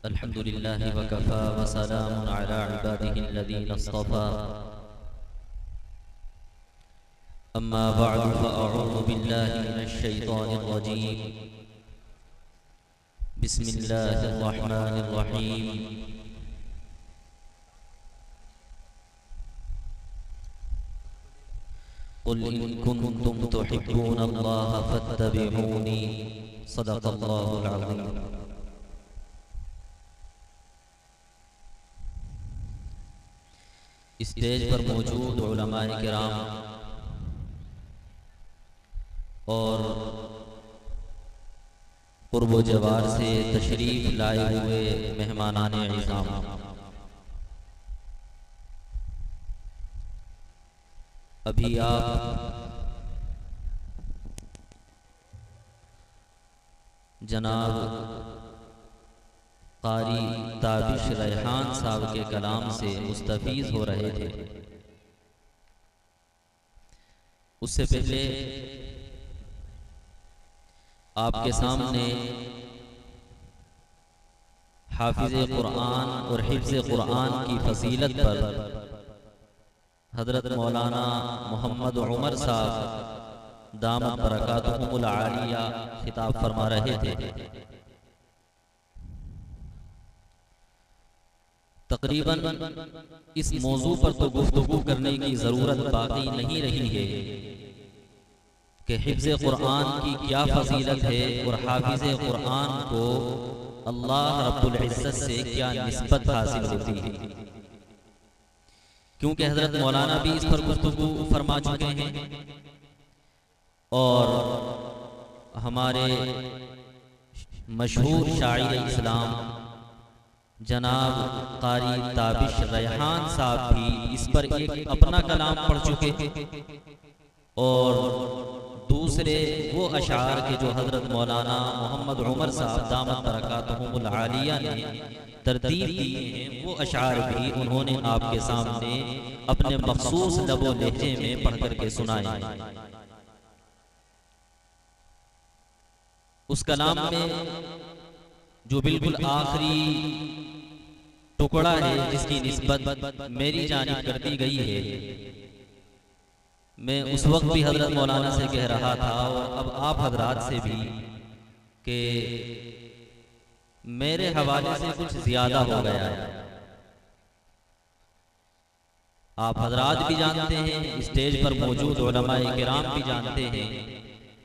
الحمد لله وكفى وسلام على عباده الذين اصطفى أما بعد فأعوذ بالله من الشيطان الرجيم بسم الله الرحمن الرحيم قل إن كنتم تحبون الله فاتبعوني صدق الله العظيم اسٹیج پر موجود علماء کرام اور قرب و جوار سے تشریف لائے ہوئے مہمانان اعظام، ابھی آپ جناب قاری تابش ریحان صاحب کے کلام سے مستفیض ہو رہے تھے۔ اس سے پہلے آپ کے سامنے حافظ قرآن اور حفظ قرآن کی فضیلت پر حضرت مولانا محمد عمر صاحب دامت برکاتہم العالیہ خطاب فرما رہے تھے۔ تقریباً اس موضوع پر تو گفتگو کرنے کی ضرورت باقی نہیں رہی ہے کہ حفظ قرآن کی کیا فضیلت ہے اور حافظ قرآن کو اللہ رب العزت سے کیا نسبت حاصل ہوتی ہے، کیونکہ حضرت مولانا بھی اس پر گفتگو فرما چکے ہیں اور ہمارے مشہور شاعر اسلام جناب قاری تابش ریحان صاحب بھی اس پر ایک اپنا کلام پڑھ چکے ہیں، اور دوسرے وہ اشعار کے جو حضرت مولانا محمد عمر صاحب دامت برکاتہم العالیہ نے ترتیب دیے ہیں، وہ اشعار بھی انہوں نے آپ کے سامنے اپنے مخصوص لب و لہجے میں پڑھ کر کے سنائے۔ اس کلام میں جو بالکل آخری ٹکڑا ہے جس کی نسبت میری جانب کر دی گئی ہے، میں اس وقت بھی حضرت مولانا سے کہہ رہا تھا اور اب آپ حضرات سے بھی کہ میرے حوالے سے کچھ زیادہ ہو گیا ہے۔ آپ حضرات بھی جانتے ہیں، اسٹیج پر موجود علماء کرام بھی جانتے ہیں،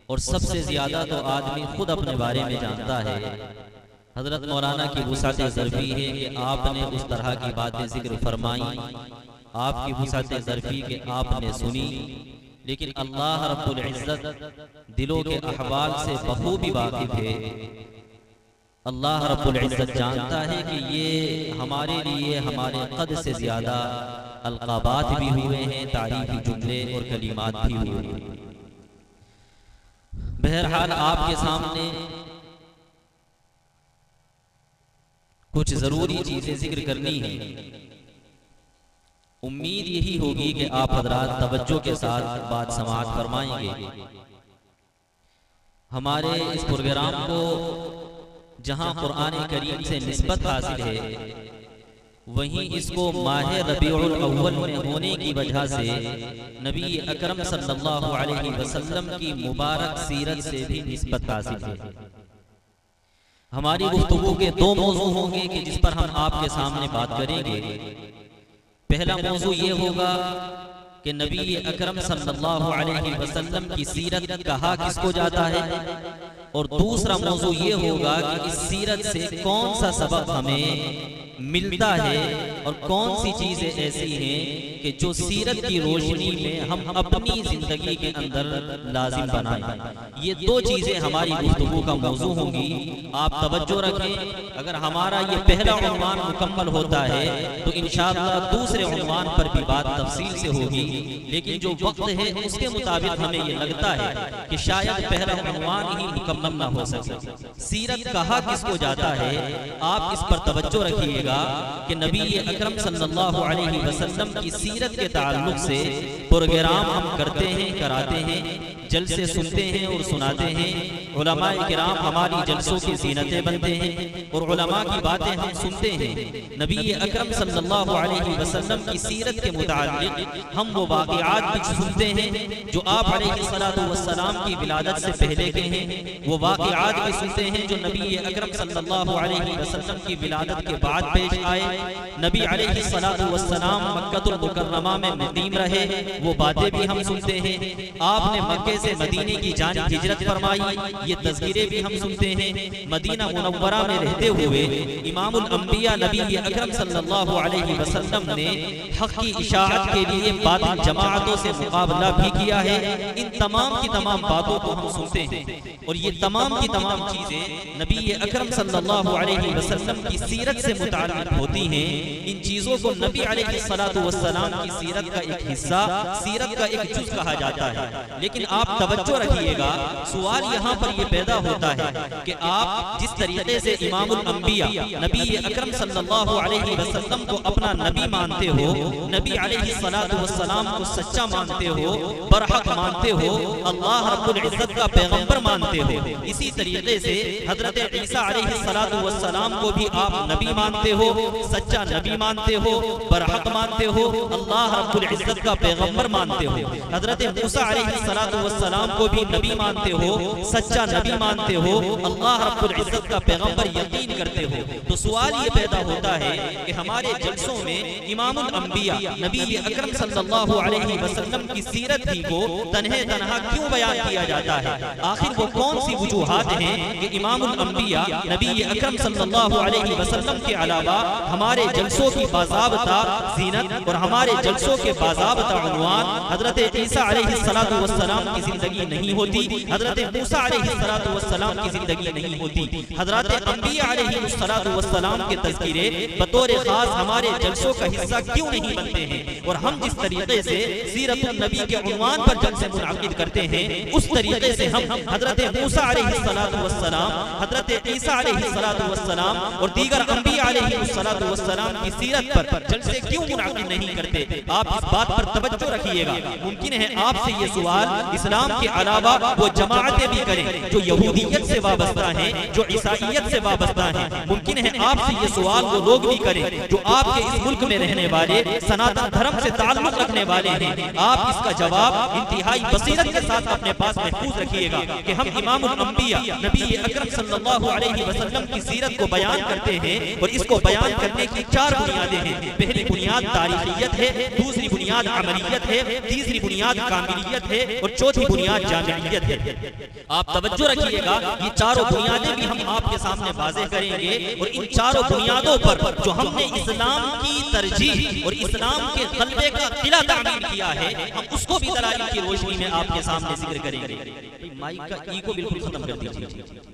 اور سب سے زیادہ تو آدمی خود اپنے بارے میں جانتا ہے۔ حضرت مولانا کی وسعت ظرفی ہے کہ آپ نے اس طرح کی باتیں ذکر فرمائی، آپ کی وسعت ظرفی کہ آپ نے سنی، لیکن اللہ رب العزت دلوں کے احوال سے بخوبی واقف ہے۔ اللہ رب العزت جانتا ہے کہ یہ ہمارے لیے ہمارے قد سے زیادہ القابات بھی ہوئے ہیں، تعریفی جملے اور کلمات بھی ہوئے ہیں۔ بہرحال آپ کے سامنے کچھ ضروری چیزیں ذکر کرنی ہیں، امید یہی ہوگی کہ آپ حضرات توجہ کے ساتھ بات سماعت فرمائیں گے۔ ہمارے اس پروگرام کو جہاں قرآن کریم سے نسبت حاصل ہے، وہیں اس کو ماہ ربیع الاول میں ہونے کی وجہ سے نبی اکرم صلی اللہ علیہ وسلم کی مبارک سیرت سے بھی نسبت حاصل ہے۔ ہماری گفتگو کے دو موضوع ہوں گے کہ جس پر ہم آپ کے سامنے بات کریں گے۔ پہلا موضوع یہ ہوگا کہ نبی اکرم صلی اللہ علیہ وسلم کی سیرت کہا کس کو جاتا ہے، اور دوسرا موضوع یہ ہوگا کہ اس سیرت سے کون سا سبق ہمیں ملتا ہے اور کون سی چیزیں ایسی ہیں کہ جو سیرت کی روشنی میں ہم اپنی زندگی کے اندر لازم بنائیں۔ یہ دو چیزیں ہماری گفتگو کا موضوع ہوں گی، آپ توجہ رکھیں۔ اگر ہمارا یہ پہلا عنوان مکمل ہوتا ہے تو انشاءاللہ دوسرے عنوان پر بھی بات تفصیل سے ہوگی، لیکن جو وقت ہے اس کے مطابق ہمیں یہ لگتا ہے کہ شاید پہلا عنوان ہی مکمل نہ ہو سکے۔ سیرت کہا کس کو جاتا ہے، آپ اس پر توجہ رکھیے رکھیے گا کہ نبی اکرم صلی اللہ علیہ وسلم کی سیرت کے تعلق سے پروگرام ہم کرتے ہیں، کراتے ہیں، جلسے سنتے ہیں اور سناتے ہیں، علماء کرام ہماری جلسوں کی زینتیں بنتے ہیں اور علماء کی باتیں ہم سنتے ہیں۔ نبی اکرم صلی اللہ علیہ وسلم کی سیرت کے متعلق ہم وہ واقعات بھی سنتے ہیں جو آپ علیہ السلام کی ولادت سے پہلے کے ہیں، وہ واقعات بھی سنتے ہیں جو نبی اکرم صلی اللہ علیہ وسلم کی ولادت کے بعد پیش آئے۔ نبی علیہ السلام مکہ المکرمہ میں مقیم رہے، وہ باتیں بھی ہم سنتے ہیں۔ آپ نے مکے سے مدینے کی جانب ہجرت فرمائی، یہ تذکرے بھی ہم سنتے ہیں۔ مدینہ منورہ میں رہتے ہوئے امام الانبیاء نبی اکرم صلی اللہ علیہ وسلم نے حق کی اشاعت کے لیے باطل جماعتوں سے مقابلہ بھی کیا ہے۔ ان تمام کی تمام باتوں کو ہم سنتے ہیں اور یہ تمام کی تمام چیزیں نبی اکرم صلی اللہ علیہ وسلم کی سیرت سے متعلق ہوتی ہیں۔ ان چیزوں کو نبی علیہ السلام کی سیرت کا ایک حصہ، سیرت کا ایک جز کہا جاتا ہے۔ لیکن آپ توجہ رکھیے گا، سوال یہاں پر یہ پیدا ہوتا ہے کہ آپ جس طریقے سے امام الانبیاء نبی اکرم صلی اللہ علیہ وسلم کو اپنا نبی مانتے ہو، نبی علیہ السلام کو سچا مانتے ہو، برحق مانتے ہو، اللہ رب العزت کا پیغمبر مانتے ہو، اسی طریقے سے حضرت عیسیٰ علیہ السلام کو بھی آپ نبی مانتے ہو، سچا نبی مانتے ہو، برحق مانتے ہو، اللہ رب العزت کا پیغمبر مانتے ہو۔ حضرت موسیٰ علیہ السلام کو بھی نبی مانتے ہو، سچا نبی مانتے ہو، اللہ رب العزت کا پیغمبر یقین کرتے ہو۔ تو سوال یہ پیدا ہوتا ہے کہ ہمارے جلسوں میں امام الانبیاء نبی اکرم صلی اللہ علیہ وسلم کی سیرت ہی کو تنہا کیوں بیان کیا جاتا ہے؟ آخر وہ کون سی وجوہات ہیں کہ امام الانبیاء نبی اکرم صلی اللہ علیہ وسلم کے علاوہ ہمارے جلسوں کی باضابطہ زینت اور ہمارے جلسوں کے باضابطہ عنوان حضرت عیسیٰ علیہ السلام کی زندگی نہیں ہوتی، حضرت موسیٰ علیہ السلام کی زندگی نہیں ہوتی، حضرات انبیاء علیہ السلام کے تذکرے بطور خاص ہمارے جلسوں کا حصہ کیوں نہیں بنتے ہیں؟ اور ہم جس طریقے سے سیرت النبی کے عنوان پر جلسے منعقد کرتے ہیں، اس طریقے سے ہم حضرت موسیٰ علیہ السلام، حضرت عیسیٰ علیہ السلام اور دیگر انبیاء علیہ السلام کی سیرت پر جلسے کیوں منعقد نہیں کرتے؟ آپ اس بات پر توجہ رکھیے گا۔ ممکن ہے آپ سے یہ سوال اسلام کے علاوہ وہ جماعتیں بھی کریں جو یہودیت سے وابستہ ہیں، جو عیسائیت سے وابستہ ہیں۔ ممکن ہے آپ سے یہ سوال وہ لوگ بھی کریں جو آپ کے اس ملک میں رہنے والے سناتن دھرم سے تعلق رکھنے والے ہیں۔ آپ اس کا جواب انتہائی بصیرت کے ساتھ اپنے پاس محفوظ رکھیے گا کہ ہم امام الانبیاء نبی اکرم صلی اللہ علیہ وسلم کی سیرت کو بیان کرتے ہیں اور اس کو بیان کرنے کی 4 بنیادیں ہیں۔ پہلی بنیاد تاریخیت ہے، دوسری بنیاد عملیت ہے، تیسری بنیاد کاملیت ہے اور چوتھی بنیاد جامعیت ہے۔ آپ توجہ رکھیے گا، یہ 4 بنیادیں بھی ہم آپ کے سامنے واضح کریں گے اور ان 4 بنیادوں پر جو ہم نے اسلام کی ترجیح اور اسلام کے غلبے کا قلعہ تعمیر کیا ہے، ہم اس کو بھی دلائل کی روشنی میں آپ کے سامنے ذکر کریں گے۔ مائک کا ای کو بالکل ختم کر دیجیے۔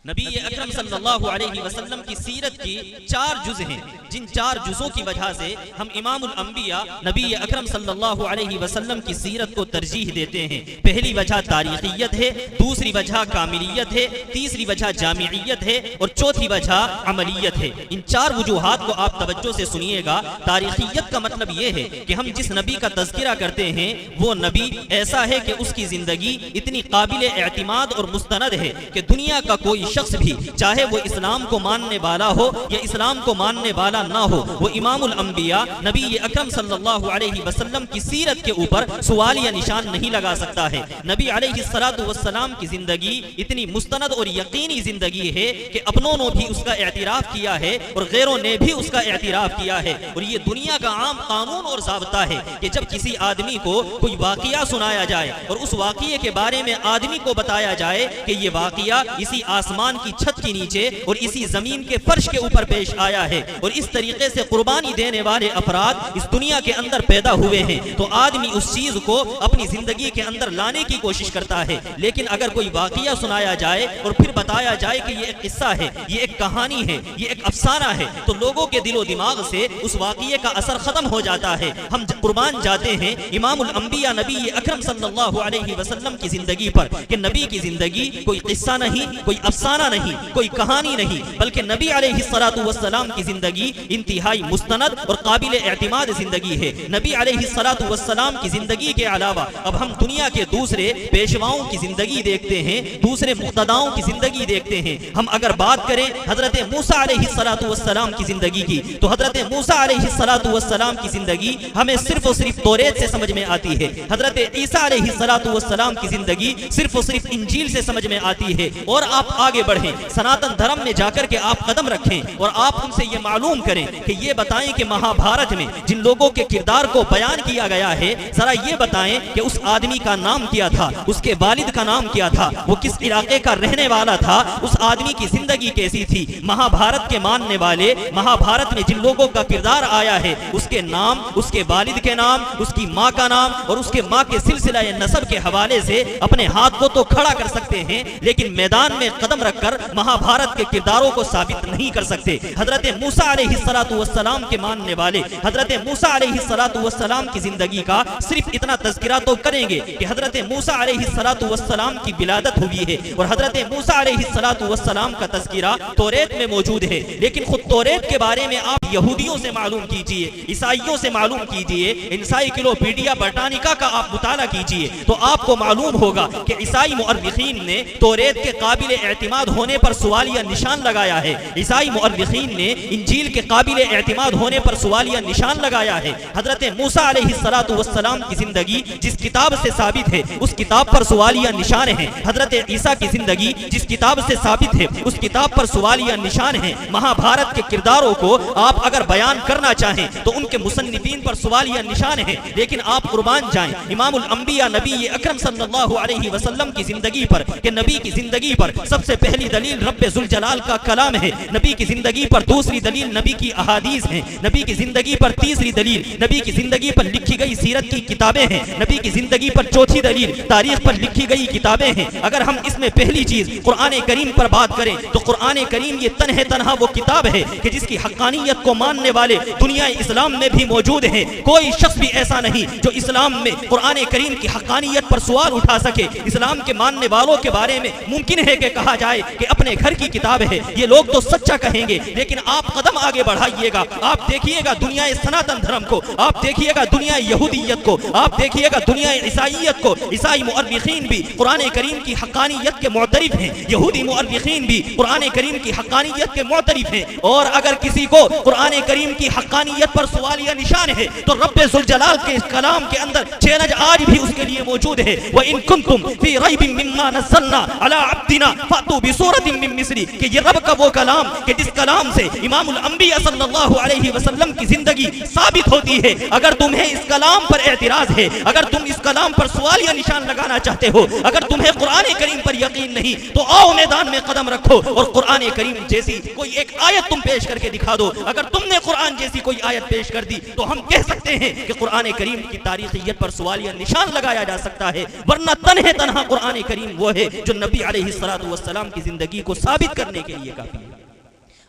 نبی اکرم صلی اللہ علیہ وسلم کی سیرت کی 4 جز ہیں، جن 4 جزوں کی وجہ سے ہم امام الانبیاء نبی اکرم صلی اللہ علیہ وسلم کی سیرت کو ترجیح دیتے ہیں۔ پہلی وجہ تاریخیت ہے، دوسری وجہ کاملیت ہے، تیسری وجہ جامعیت ہے اور چوتھی وجہ عملیت ہے۔ ان 4 وجوہات کو آپ توجہ سے سنیے گا۔ تاریخیت کا مطلب یہ ہے کہ ہم جس نبی کا تذکرہ کرتے ہیں وہ نبی ایسا ہے کہ اس کی زندگی اتنی قابل اعتماد اور مستند ہے کہ دنیا کا کوئی شخص بھی چاہے وہ اسلام کو ماننے والا ہو یا اسلام کو ماننے والا نہ ہو، وہ امام الانبیاء نبی اکرم صلی اللہ علیہ وسلم کی سیرت کے اوپر سوالیہ نشان نہیں لگا سکتا ہے۔ نبی علیہ السلام کی زندگی اتنی مستند اور یقینی زندگی ہے کہ اپنوں نے بھی اس کا اعتراف کیا ہے اور غیروں نے بھی اس کا اعتراف کیا ہے، اور یہ دنیا کا عام قانون اور ضابطہ ہے کہ جب کسی آدمی کو کوئی واقعہ سنایا جائے اور اس واقعے کے بارے میں آدمی کو بتایا جائے کہ یہ واقعہ اسی آسمان کی چھت کے نیچے اور اسی زمین کے فرش کے اوپر پیش آیا ہے اور اس طریقے سے قربانی دینے والے افراد اس دنیا کے اندر پیدا ہوئے ہیں، تو آدمی اس چیز کو اپنی زندگی کے اندر لانے کی کوشش کرتا ہے۔ لیکن اگر کوئی واقعہ سنایا جائے اور پھر بتایا جائے کہ یہ ایک قصہ ہے، یہ ایک کہانی ہے، یہ ایک افسانہ ہے، تو لوگوں کے دل و دماغ سے اس واقعے کا اثر ختم ہو جاتا ہے۔ ہم قربان جاتے ہیں امام الانبیاء نبی اکرم صلی اللہ علیہ وسلم کی زندگی پر کہ نبی کی زندگی کوئی قصہ نہیں، کوئی افسانہ افسانہ نہیں، کوئی کہانی نہیں، بلکہ نبی علیہ الصلوۃ والسلام کی زندگی انتہائی مستند اور قابل اعتماد زندگی ہے۔ نبی علیہ الصلوۃ والسلام کی زندگی کے علاوہ اب ہم دنیا کے دوسرے پیشواؤں کی زندگی دیکھتے ہیں، دوسرے مقتداؤں کی زندگی دیکھتے ہیں۔ ہم اگر بات کریں حضرت موسیٰ علیہ الصلوۃ والسلام کی زندگی کی تو حضرت موسیٰ علیہ الصلوۃ والسلام کی زندگی ہمیں صرف اور صرف توریت سے سمجھ میں آتی ہے۔ حضرت عیسیٰ علیہ الصلوۃ والسلام کی زندگی صرف اور صرف انجیل سے سمجھ میں آتی ہے۔ اور آپ آگے بڑھیں، سناتن دھرم میں جا کر کے آپ قدم رکھیں اور آپ ان سے یہ معلوم کریں کہ یہ بتائیں کہ مہابھارت میں جن لوگوں کے کردار کو بیان کیا گیا ہے، ذرا یہ بتائیں کہ اس آدمی کا نام کیا تھا، اس کے والد کا نام کیا تھا، وہ کس علاقے کا رہنے والا تھا، اس آدمی کی زندگی کیسی تھی۔ مہابھارت کے ماننے والے مہابھارت میں جن لوگوں کا کردار آیا ہے اس کے نام، اس کے والد کے نام، اس کی ماں کا نام اور اس کے ماں کے سلسلہ نسب کے حوالے سے اپنے ہاتھ کو تو کھڑا کر سکتے ہیں، لیکن میدان میں قدم رکھ کر مہابھارت کے کرداروں کو ثابت نہیں کر سکتے۔ حضرت موسیٰ علیہ الصلوۃ والسلام کے ماننے والے حضرت موسیٰ علیہ الصلوۃ والسلام کی زندگی کا صرف اتنا تذکرہ تو کریں گے کہ حضرت موسیٰ علیہ الصلوۃ والسلام کی ولادت ہوئی ہے، اور حضرت موسیٰ علیہ الصلوۃ والسلام کا تذکرہ توریت میں موجود ہے، لیکن خود توریت کے بارے میں آپ یہودیوں سے معلوم کیجئے، عیسائیوں سے معلوم کیجئے، انسائیکلوپیڈیا برٹانیکا کا آپ مطالعہ کیجئے تو آپ کو معلوم ہوگا کہ عیسائی مؤرخین نے توریت کے قابل اعتماد ہونے پر سوالیہ نشان لگایا ہے، عیسائی مؤرخین نے انجیل کے قابل اعتماد ہونے پر سوالیہ نشان لگایا ہے۔ حضرت موسیٰ علیہ الصلوۃ والسلام کی زندگی جس کتاب سے ثابت ہے اس کتاب پر سوالیہ نشان ہیں، حضرت عیسیٰ کی زندگی جس کتاب سے ثابت ہے اس کتاب پر سوالیہ نشان ہیں۔ مہابھارت کے کرداروں کو آپ اگر بیان کرنا چاہیں تو ان کے مصنفین پر سوالیہ نشان ہیں، لیکن آپ قربان جائیں امام الانبیاء نبی اکرم صلی اللہ علیہ وسلم کی زندگی پر کہ نبی کی زندگی پر سب سے پہلی دلیل رب ذوالجلال کا کلام ہے، نبی کی زندگی پر دوسری دلیل نبی کی احادیث ہیں، نبی کی زندگی پر تیسری دلیل نبی کی زندگی پر لکھی گئی سیرت کی کتابیں ہیں، نبی کی زندگی پر چوتھی دلیل تاریخ پر لکھی گئی کتابیں ہیں۔ اگر ہم اس میں پہلی چیز قرآن کریم پر بات کریں تو قرآن کریم یہ تنہا وہ کتاب ہے کہ جس کی حقانیت کو ماننے والے دنیا اسلام میں بھی موجود ہیں، کوئی شخص بھی ایسا نہیں جو اسلام میں قرآن کریم کی حقانیت پر سوال اٹھا سکے۔ اسلام کے ماننے والوں کے بارے میں ممکن ہے کہ کہا جائے کہ اپنے گھر کی کتاب ہے، یہ لوگ تو سچا کہیں گے، لیکن آپ قدم آگے بڑھائیے گا، آپ دیکھیے گا دنیا سناتن دھرم کو، آپ دیکھیے گا دنیا یہودیت کو، آپ دیکھیے گا دنیا عیسائیت کو، عیسائی مؤرخین بھی قرآن کریم کی حقانیت کے معترف ہیں، یہودی مؤرخین بھی قرآن کریم کی حقانیت کے معترف ہیں، اور اگر کسی کو قرآن کریم کی حقانیت پر سوالیہ نشان ہے تو رب ذوالجلال کے کلام کے اندر چیلنج آج بھی اس کے لیے موجود ہے، وَإِن كُنتُمْ فِي رَيْبٍ مِّمَّا نَزَّلْنَا عَلَىٰ عَبْدِنَا فَأْتُوا بِسُورَةٍ مِّن مِّثْلِهِ کہ یہ رب کا وہ کلام کہ جس کلام سے امام الانبیاء صلی اللہ علیہ وسلم کی زندگی ثابت ہوتی ہے، اگر تمہیں اس کلام پر اعتراض ہے، اگر تم اس کلام پر سوالیہ نشان لگانا چاہتے ہو، اگر تمہیں قرآن کریم پر یقین نہیں تو آؤ میدان میں قدم رکھو اور قرآن کریم جیسی کوئی ایک آیت تم پیش کر کے دکھا دو۔ اگر تم نے قرآن جیسی کوئی آیت پیش کر دی تو ہم کہہ سکتے ہیں کہ قرآن کریم کی تاریخیت پر سوالیہ نشان لگایا جا سکتا ہے، ورنہ تنہا قرآن کریم وہ ہے جو نبی علیہ الصلوۃ والسلام کی زندگی کو ثابت کرنے کے لیے کافی ہے۔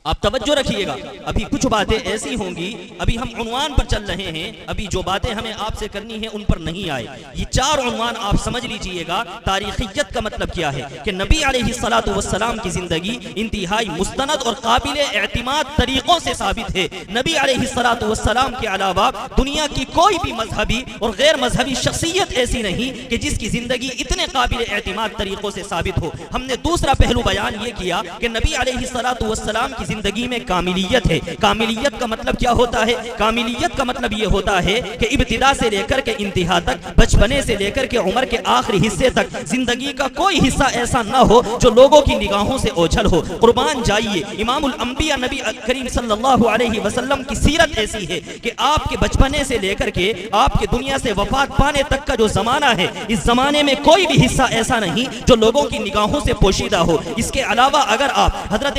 آپ توجہ رکھیے گا، ابھی کچھ باتیں ایسی ہوں گی، ابھی ہم عنوان پر چل رہے ہیں، ابھی جو باتیں ہمیں آپ سے کرنی ہیں ان پر نہیں آئے۔ یہ چار عنوان آپ سمجھ لیجئے گا۔ تاریخیت کا مطلب کیا ہے کہ نبی علیہ الصلوۃ والسلام کی زندگی انتہائی مستند اور قابل اعتماد طریقوں سے ثابت ہے۔ نبی علیہ الصلوۃ والسلام کے علاوہ دنیا کی کوئی بھی مذہبی اور غیر مذہبی شخصیت ایسی نہیں کہ جس کی زندگی اتنے قابل اعتماد طریقوں سے ثابت ہو۔ ہم نے دوسرا پہلو بیان یہ کیا کہ نبی علیہ الصلوۃ والسلام کی زندگی میں کاملیت ہے۔ کاملیت کا مطلب کیا ہوتا ہے؟ کاملیت کا مطلب یہ ہوتا ہے کہ ابتدا سے لے کر کے انتہا تک، بچپنے سے لے کر کے عمر کے آخری حصے تک زندگی کا کوئی حصہ ایسا نہ ہو جو لوگوں کی نگاہوں سے اوجھل ہو۔ قربان جائیے، امام الانبیاء نبی کریم صلی اللہ علیہ وسلم کی سیرت ایسی ہے کہ آپ کے بچپنے سے لے کر کے آپ کے دنیا سے وفات پانے تک کا جو زمانہ ہے، اس زمانے میں کوئی بھی حصہ ایسا نہیں جو لوگوں کی نگاہوں سے پوشیدہ ہو۔ اس کے علاوہ اگر آپ حضرت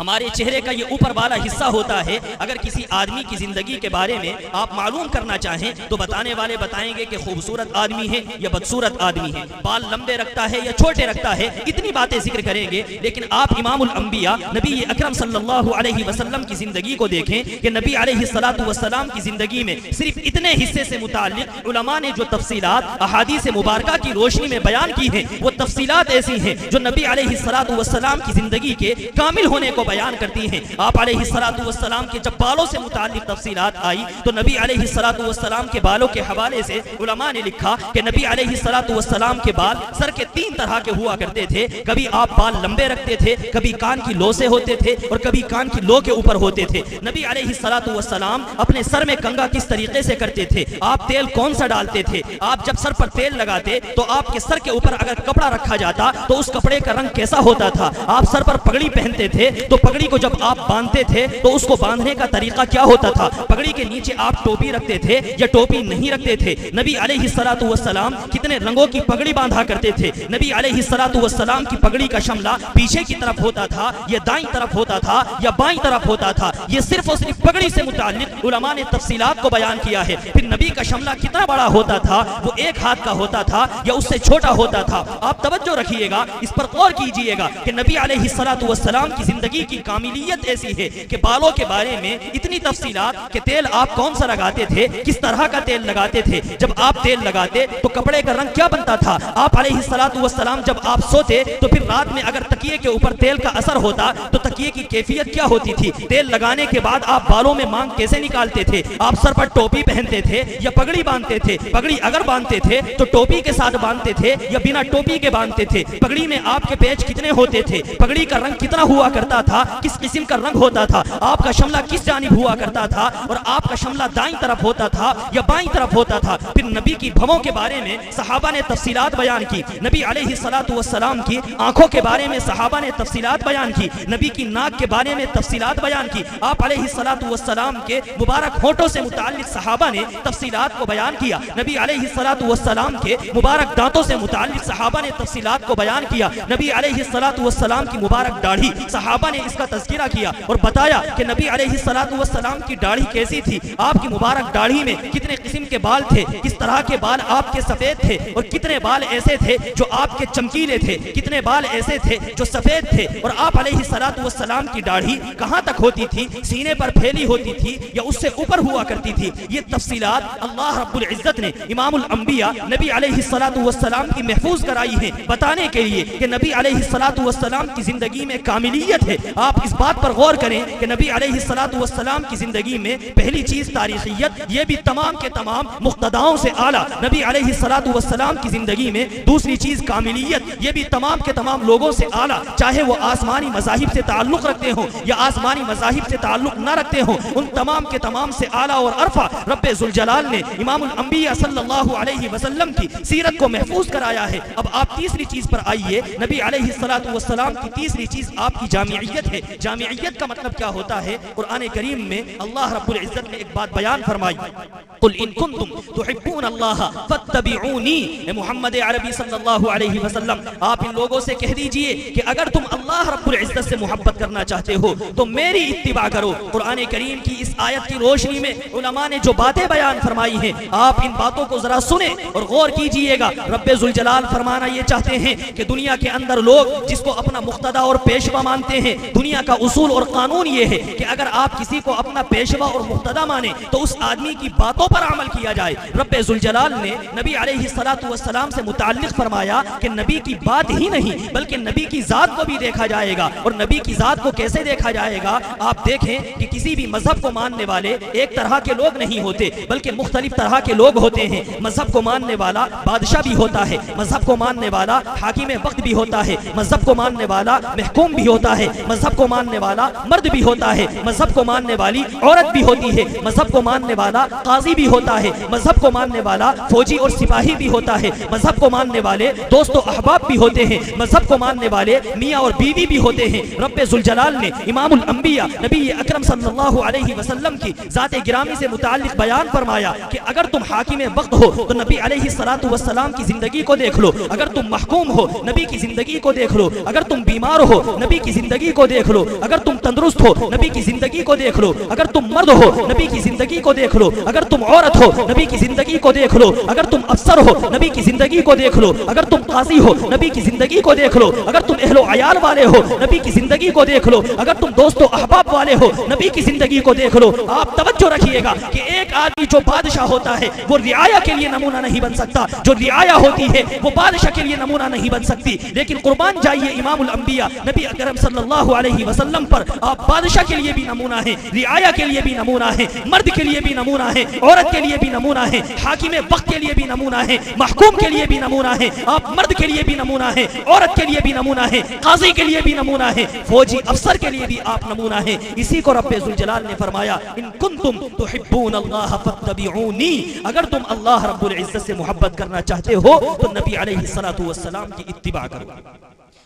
ہمارے چہرے کا یہ اوپر والا حصہ ہوتا ہے. اگر کسی آدمی کی زندگی کے بارے میں آپ معلوم کرنا چاہیں تو بتانے والے بتائیں گے کہ خوبصورت آدمی ہے یا بدصورت آدمی ہے, بال لمبے رکھتا ہے یا چھوٹے رکھتا ہے, اتنی باتیں ذکر کریں گے. لیکن آپ امام الانبیاء نبی اکرم صلی اللہ علیہ وسلم کی زندگی کو دیکھیں کہ نبی علیہ الصلوۃ والسلام کی زندگی میں صرف اتنے حصے سے متعلق علماء نے جو تفصیلات احادیث مبارکہ کی روشنی میں بیان کی ہیں, وہ تفصیلات ایسی ہیں جو نبی علیہ الصلوۃ والسلام کی زندگی کے کامل ہونے کو بیان کرتی ہیں. آپ علیہ الصلوۃ والسلام کے جب بالوں سے متعلق تفصیلات آئی تو نبی علیہ الصلوۃ والسلام کے بالوں کے حوالے سے علماء نے لکھا کہ نبی علیہ الصلوۃ والسلام کے بال سر کے 3 طرح کے ہوا کرتے تھے. کبھی آپ بال لمبے رکھتے تھے, کبھی کان کی لو سے ہوتے تھے اور کبھی کان کی لو کے اوپر ہوتے تھے. نبی علیہ الصلوۃ والسلام اپنے سر میں کنگھا کس طریقے سے کرتے تھے, آپ تیل کون سا ڈالتے تھے, آپ جب سر پر تیل لگاتے تو آپ کے سر کے اوپر اگر کپڑا رکھا جاتا تو اس کپڑے کا رنگ کیسا ہوتا تھا, آپ سر پر پگڑی پہنتے تھے تو پگڑی کو جب آپ باندھتے تھے تو اس کو باندھنے کا طریقہ کیا ہوتا تھا, پگڑی کے نیچے آپ ٹوپی رکھتے تھے یا ٹوپی نہیں رکھتے تھے. نبی علیہ الصلوۃ والسلام کتنے رنگوں کی پگڑی باندھا کرتے تھے. نبی علیہ الصلوۃ والسلام کی پگڑی کا شملہ پیچھے کی طرف ہوتا تھا, یہ دائیں طرف ہوتا تھا یا بائیں طرف ہوتا تھا. یہ صرف اور صرف پگڑی سے متعلق علماء نے تفصیلات کو بیان کیا ہے. پھر نبی کا شملہ کتنا بڑا ہوتا تھا, وہ 1 ہاتھ کا ہوتا تھا یا اس سے چھوٹا ہوتا تھا. آپ توجہ رکھیے گا, اس پر غور کیجئے گا کہ نبی علیہ الصلوۃ والسلام کی زندگی کی کاملیت ایسی ہے کہ بالوں کے بارے میں اتنی تفصیلات کہ تیل آپ کون سا لگاتے تھے, کس طرح کا تیل لگاتے تھے, جب آپ تیل لگاتے تو کپڑے کا رنگ کیا بنتا تھا. آپ علیہ الصلوۃ والسلام جب آپ سوتے تو پھر رات میں اگر تکیے کے اوپر تیل کا اثر ہوتا تو تکیے کی کیفیت کیا ہوتی تھی. تیل لگانے کے بعد آپ بالوں میں مانگ کیسے نکالتے تھے, آپ سر پر ٹوپی پہنتے تھے یا پگڑی باندھتے تھے. پگڑی اگر باندھتے تھے تو ٹوپی کے ساتھ باندھتے تھے یا بنا ٹوپی کے باندھتے تھے. پگڑی میں آپ کے پیچ کتنے ہوتے تھے, پگڑی کا رنگ کتنا ہوا کرتا تھا, کس قسم کا رنگ ہوتا تھا, آپ کا شملہ کس جانب ہوا کرتا تھا اور آپ کا شملہ دائیں طرف ہوتا تھا یا بائیں طرف ہوتا تھا. پھر نبی کی بھووں کے بارے میں صحابہ نے تفصیلات بیان کی. نبی علیہ الصلوۃ والسلام کی آنکھوں کے بارے میں صحابہ نے تفصیلات بیان کی. نبی کی ناک کے بارے میں تفصیلات بیان کی. آپ علیہ الصلوۃ والسلام کے مبارک ہونٹوں سے متعلق صحابہ نے تفصیلات کو بیان کیا. نبی علیہ الصلوۃ والسلام کے مبارک دانتوں سے متعلق صحابہ نے تفصیلات کو بیان کیا. نبی علیہ الصلوۃ والسلام کی مبارک داڑھی صحابہ نے اس کا تذکرہ کیا اور بتایا کہ نبی علیہ الصلوۃ والسلام کی داڑھی کیسی تھی, آپ کی مبارک داڑھی میں کتنے قسم کے بال تھے, کس طرح کے بال آپ کے سفید تھے اور کتنے بال ایسے تھے جو آپ کے چمکیلے تھے, کتنے بال ایسے تھے جو سفید تھے. اور آپ علیہ الصلوۃ والسلام کی داڑھی کہاں تک ہوتی تھی, سینے پر پھیلی ہوتی تھی یا اس سے اوپر ہوا کرتی تھی. یہ تفصیلات اللہ رب العزت نے امام الانبیاء نبی علیہ الصلوۃ والسلام کی محفوظ کرائی ہیں بتانے کے لیے کہ نبی علیہ الصلوۃ والسلام کی زندگی میں کاملیت ہے. آپ اس بات پر غور کریں کہ نبی علیہ الصلوۃ والسلام کی زندگی میں پہلی چیز تاریخیت, یہ بھی تمام کے تمام مقتداؤں سے اعلیٰ نبی علیہ الصلوۃ والسلام کی زندگی میں. دوسری چیز کاملیت, یہ بھی تمام کے تمام لوگوں سے اعلیٰ, چاہے وہ آسمانی مذاہب سے تعلق رکھتے ہوں یا آسمانی مذاہب سے تعلق نہ رکھتے ہوں, ان تمام کے تمام سے اعلیٰ اور عرفہ رب ذوالجلال نے امام الانبیاء صلی اللہ علیہ وسلم کی سیرت کو محفوظ کرایا ہے. اب آپ تیسری چیز پر آئیے. نبی علیہ الصلوۃ والسلام کی تیسری چیز آپ کی جامعیت ہے. جامعیت کا مطلب کیا ہوتا ہے؟ قرآن کریم میں اللہ رب العزت نے ایک بات بیان فرمائی, قل ان کنتم تحبون اللہ فاتبعونی. اے محمد عربی صلی اللہ علیہ وسلم, آپ ان لوگوں سے کہہ دیجئے کہ اگر تم اللہ رب العزت سے محبت کرنا چاہتے ہو تو میری اتباع کرو. قرآن کریم کی اس آیت کی روشنی میں علماء نے جو باتیں بیان فرمائی ہیں, آپ ان باتوں کو ذرا سنیں اور غور کیجئے گا. رب ذوالجلال فرمانا یہ چاہتے ہیں کہ دنیا کے اندر لوگ جس کو اپنا مقتدا اور پیشوا مانتے ہیں, دنیا کا اصول اور قانون یہ ہے کہ اگر آپ کسی کو اپنا پیشوا اور مقتدا مانیں تو اس آدمی کی باتوں پر عمل کیا جائے. رب ذوالجلال نے نبی علیہ الصلوۃ والسلام سے متعلق فرمایا کہ نبی کی بات ہی نہیں بلکہ نبی کی ذات کو بھی دیکھا جائے گا. اور نبی کی ذات کو کیسے دیکھا جائے گا؟ آپ دیکھیں کہ کسی بھی مذہب کو ماننے والے ایک طرح کے لوگ نہیں ہوتے بلکہ مختلف طرح کے لوگ ہوتے ہیں. مذہب کو ماننے والا بادشاہ بھی ہوتا ہے, مذہب کو ماننے والا حاکم وقت بھی ہوتا ہے, مذہب کو ماننے والا محکوم بھی ہوتا ہے, مذہب کو ماننے والا مرد بھی ہوتا ہے, مذہب کو ماننے والی عورت بھی ہوتی ہے, مذہب کو ماننے والا قاضی بھی ہوتا ہے, مذہب کو ماننے والا فوجی اور سپاہی بھی ہوتا ہے, مذہب کو ماننے والے دوست و احباب بھی ہوتے ہیں, مذہب کو ماننے والے میاں اور بیوی بھی ہوتے ہیں. رب ذوالجلال نے امام الانبیاء نبی اکرم صلی اللہ علیہ وسلم کی ذات گرامی سے متعلق بیان فرمایا کہ اگر تم حاکم وقت ہو تو نبی علیہ الصلوۃ والسلام کی زندگی کو دیکھ لو, اگر تم محکوم ہو نبی کی زندگی کو دیکھ لو, اگر تم بیمار ہو نبی کی زندگی کو دیکھ لو اگر تم تندرست ہو نبی کی زندگی کو دیکھ لو, اگر تم مرد ہو نبی کی زندگی کو دیکھ لو, اگر تم عورت ہو نبی کی زندگی کو دیکھ لو, اگر تم افسر ہو نبی کی زندگی کو دیکھ لو, اگر تم قاضی ہو نبی کی زندگی کو دیکھ لو, اگر تم اہل و عیال والے ہو نبی کی زندگی کو دیکھ لو, اگر تم دوست و احباب والے ہو نبی کی زندگی کو دیکھ لو. آپ توجہ رکھیے گا کہ ایک آدمی جو بادشاہ ہوتا ہے وہ رعایا کے لیے نمونہ نہیں بن سکتا, جو رعایا ہوتی ہے وہ بادشاہ کے لیے نمونہ نہیں بن سکتی. لیکن قربان جائیے امام الانبیاء نبی اکرم صلی اللہ علیہ وسلم پر, آپ بادشاہ کے لیے بھی نمونہ ہیں, رعایا کے لیے بھی نمونہ ہیں, مرد کے لیے بھی نمونہ ہیں, عورت کے لیے بھی نمونہ ہیں, حاکم وقت کے لیے بھی نمونہ ہیں, محکوم کے لیے بھی نمونہ ہیں, آپ مرد کے لیے بھی نمونہ ہیں, عورت کے لیے بھی نمونہ ہیں, قاضی کے لیے بھی نمونہ ہیں, فوجی افسر کے لیے بھی آپ نمونہ ہیں. اسی کو رب ذوالجلال نے فرمایا ان کنتم تحبون اللہ فاتبعونی, اگر تم اللہ رب العزت سے محبت کرنا چاہتے ہو تو نبی علیہ الصلوۃ والسلام کی اتباع کرو.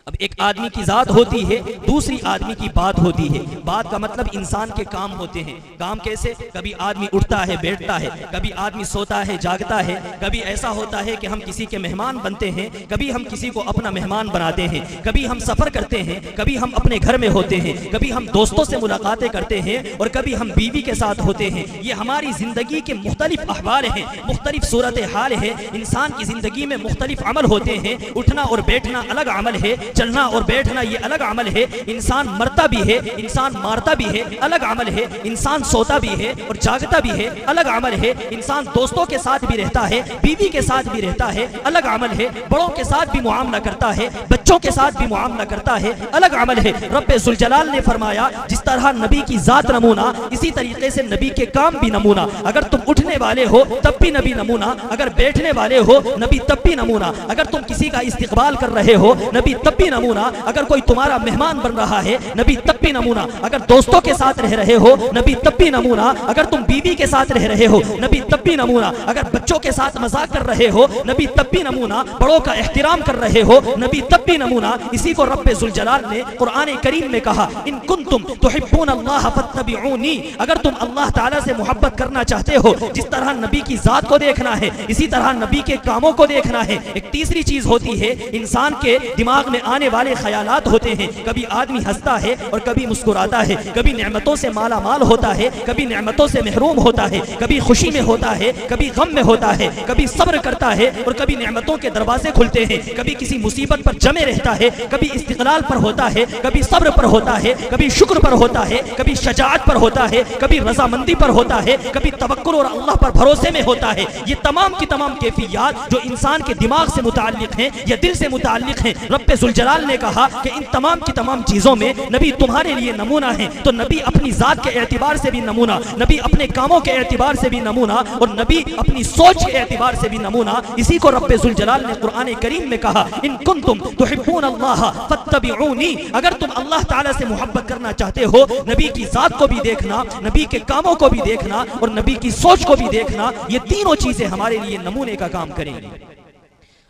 اب ایک آدمی کی ذات ہوتی ہے, دوسری آدمی کی بات ہوتی ہے. بات کا مطلب انسان کے کام ہوتے ہیں. کام کیسے؟ کبھی آدمی اٹھتا ہے بیٹھتا ہے, کبھی آدمی سوتا ہے جاگتا ہے, کبھی ایسا ہوتا ہے کہ ہم کسی کے مہمان بنتے ہیں, کبھی ہم کسی کو اپنا مہمان بناتے ہیں, کبھی ہم سفر کرتے ہیں, کبھی ہم اپنے گھر میں ہوتے ہیں, کبھی ہم دوستوں سے ملاقاتیں کرتے ہیں, اور کبھی ہم بیوی کے ساتھ ہوتے ہیں. یہ ہماری زندگی کے مختلف احوال ہیں, مختلف صورت حال ہے. انسان کی زندگی میں مختلف عمل ہوتے ہیں. اٹھنا اور بیٹھنا الگ عمل ہے, چلنا اور بیٹھنا یہ الگ عمل ہے. انسان مرتا بھی ہے, انسان مارتا بھی ہے, الگ عمل ہے. انسان سوتا بھی ہے اور جاگتا بھی ہے, الگ عمل ہے. انسان دوستوں کے ساتھ بھی رہتا ہے, بیوی کے ساتھ بھی رہتا ہے, الگ عمل ہے. بڑوں کے ساتھ بھی معاملہ کرتا ہے, بچوں کے ساتھ بھی معاملہ کرتا ہے, الگ عمل ہے. رب ذوالجلال نے فرمایا جس طرح نبی کی ذات نمونہ, اسی طریقے سے نبی کے کام بھی نمونہ. اگر تم اٹھنے والے ہو تب بھی نبی نمونہ, اگر بیٹھنے والے ہو نبی تب بھی نمونہ, اگر تم کسی کا استقبال کر رہے ہو نبی تب بھی نمونہ, اگر کوئی تمہارا مہمان بن رہا ہے نبی تب بھی نمونہ, اگر دوستوں کے ساتھ رہ رہے ہو نبی تب بھی نمونہ, اگر تم بیوی کے ساتھ رہ رہے ہو نبی تب بھی نمونہ, اگر بچوں کے ساتھ مذاق کر رہے ہو نبی تب بھی نمونہ, بڑوں کا احترام کر رہے ہو نبی تب بھی نمونہ. اسی کو رب ذوالجلال نے قرآن کریم میں کہا ان کنتم تحبون اللہ فاتبعونی, اگر تم اللہ تعالیٰ سے محبت کرنا چاہتے ہو جس طرح نبی کی ذات کو دیکھنا ہے اسی طرح نبی کے کاموں کو دیکھنا ہے. ایک تیسری چیز ہوتی ہے انسان کے دماغ میں آنے والے خیالات ہوتے ہیں. کبھی آدمی ہنستا ہے اور کبھی مسکراتا ہے, کبھی نعمتوں سے مالا مال ہوتا ہے, کبھی نعمتوں سے محروم ہوتا ہے, کبھی خوشی میں ہوتا ہے, کبھی غم میں ہوتا ہے, کبھی صبر کرتا ہے اور کبھی نعمتوں کے دروازے کھلتے ہیں, کبھی کسی مصیبت پر جمے رہتا ہے, کبھی استقلال پر ہوتا ہے, کبھی صبر پر ہوتا ہے, کبھی شکر پر ہوتا ہے, کبھی شجاعت پر ہوتا ہے, کبھی رضامندی پر ہوتا ہے, کبھی توکل اور اللہ پر بھروسے میں ہوتا ہے. یہ تمام کی تمام کیفیات جو انسان کے دماغ سے متعلق ہیں یا دل سے متعلق ہیں, رب ذوالجلال نے کہا کہ ان تمام کی تمام چیزوں میں نبی تمہارے لیے نمونہ ہیں. تو نبی اپنی ذات کے اعتبار سے بھی نمونہ, نبی اپنے کاموں کے اعتبار سے بھی نمونہ, اور نبی اپنی سوچ کے اعتبار سے بھی نمونہ. اسی کو رب ذوالجلال نے قرآن کریم میں کہا ان کنتم تحبون اللہ فاتبعونی, اگر تم اللہ تعالیٰ سے محبت کرنا چاہتے ہو نبی کی ذات کو بھی دیکھنا, نبی کے کاموں کو بھی دیکھنا اور نبی کی سوچ کو بھی دیکھنا. یہ تینوں چیزیں ہمارے لیے نمونے کا کام کریں گی.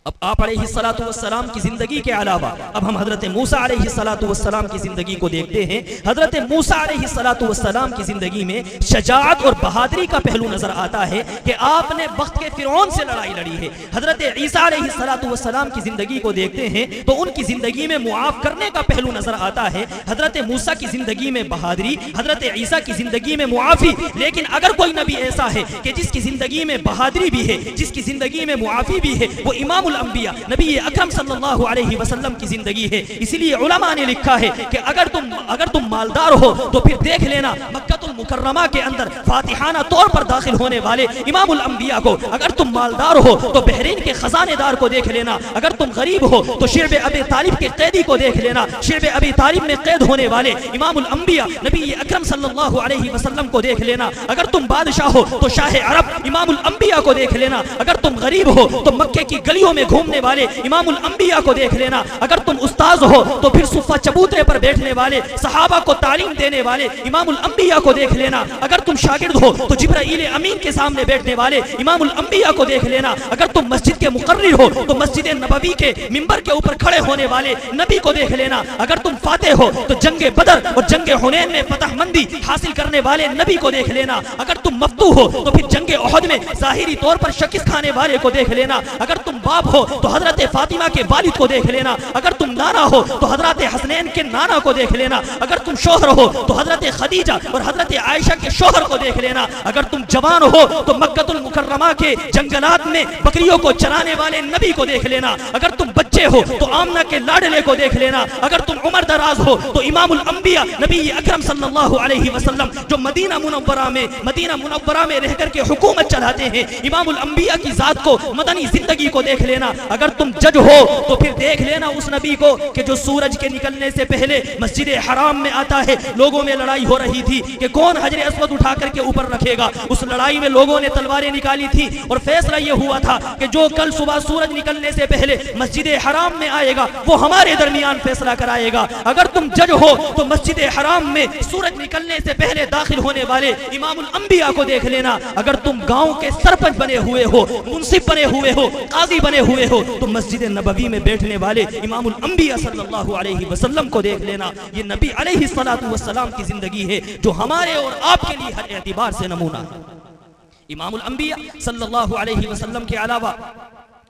اب آپ علیہ الصلوۃ والسلام کی زندگی کے علاوہ اب ہم حضرت موسیٰ علیہ الصلوۃ والسلام کی زندگی کو دیکھتے ہیں. حضرت موسیٰ علیہ الصلوۃ والسلام کی زندگی میں شجاعت اور بہادری کا پہلو نظر آتا ہے کہ آپ نے وقت کے فرعون سے لڑائی لڑی ہے. حضرت عیسیٰ علیہ الصلوۃ والسلام کی زندگی کو دیکھتے ہیں تو ان کی زندگی میں معاف کرنے کا پہلو نظر آتا ہے. حضرت موسیٰ کی زندگی میں بہادری, حضرت عیسیٰ کی زندگی میں معافی. لیکن اگر کوئی نبی ایسا ہے کہ جس کی زندگی میں بہادری بھی ہے, جس کی زندگی میں معافی بھی ہے, وہ امام الانبیاء نبی اکرم صلی اللہ علیہ وسلم کی زندگی ہے. اسی لیے علماء نے لکھا ہے کہ اگر تم مالدار ہو تو پھر دیکھ لینا مکہ المکرمہ کے اندر فاتحانہ طور پر داخل ہونے والے امام الانبیاء کو. اگر تم مالدار ہو تو بحرین کے خزانے دار کو دیکھ لینا. اگر تم غریب ہو تو شعب ابی طالب کے قیدی کو دیکھ لینا. شعب ابی طالب میں قید ہونے والے امام الانبیاء نبی اکرم صلی اللہ علیہ وسلم کو دیکھ لینا. اگر تم بادشاہ ہو تو شاہ عرب امام الانبیاء کو دیکھ لینا. اگر تم غریب ہو تو مکے کی گلیوں میں گھومنے والے امام الانبیاء کو دیکھ لینا. اگر تم استاذ ہو تو پھر صفہ چبوترے پر بیٹھنے والے صحابہ کو تعلیم دینے والے امام الانبیاء کو دیکھ لینا. اگر تم شاگرد ہو تو جبرائیل امین کے سامنے بیٹھنے والے امام الانبیاء کو دیکھ لینا. اگر تم مسجد کے مقرر ہو تو مسجد نبوی کے منبر کے اوپر کھڑے ہونے والے نبی کو دیکھ لینا. اگر تم فاتح ہو تو جنگ بدر اور جنگ حنین میں فتح مندی حاصل کرنے والے نبی کو دیکھ لینا. اگر تم مفتوح ہو تو پھر جنگ احد میں ظاہری طور پر شکست کھانے والے کو دیکھ لینا. اگر تم باپ ہو تو حضرت فاطمہ کے والد کو دیکھ لینا، اگر تم نانا ہو تو حضرت حسنین کے نانا کو دیکھ لینا، اگر تم شوہر ہو تو حضرت خدیجہ اور حضرت عائشہ کے شوہر کو دیکھ لینا، اگر تم جوان ہو تو مکہ المکرمہ کے جنگلات میں بکریوں کو چرانے والے نبی کو دیکھ لینا، اگر تم بچے ہو تو آمنہ کے لاڈلے کو دیکھ لینا، اگر تم عمر دراز ہو تو امام الانبیاء نبی اکرم صلی اللہ علیہ وسلم جو مدینہ منورہ میں رہ کر کے حکومت چلاتے ہیں، امام الانبیاء کی ذات کو، مدنی زندگی کو دیکھ لینا، اگر تم جج ہو تو پھر دیکھ لینا اس نبی کو کہ جو سورج کے نکلنے سے پہلے مسجد حرام میں آتا ہے، لوگوں میں لڑائی ہو رہی تھی کہ کون حجر اسود اٹھا کر کے اوپر رکھے گا، اس لڑائی میں لوگوں نے تلواریں نکالی تھی اور فیصلہ یہ ہوا تھا کہ جو کل صبح سورج نکلنے سے پہلے مسجد حرام میں آئے گا وہ ہمارے درمیان فیصلہ کرائے گا۔ اگر تم جج ہو تو مسجد حرام میں سورج نکلنے سے پہلے داخل ہونے والے امام الانبیاء کو دیکھ لینا، اگر تم گاؤں کے سرپنچ بنے ہوئے ہو، منصف بنے ہوئے ہو، قاضی بنے ہوئے ہو تو مسجد نبوی میں بیٹھنے والے امام الانبیاء صلی اللہ علیہ وسلم کو دیکھ لینا۔ یہ نبی علیہ السلام کی زندگی ہے جو ہمارے اور آپ کے لیے ہر اعتبار سے نمونہ ہے۔ امام الانبیاء صلی اللہ علیہ وسلم کے علاوہ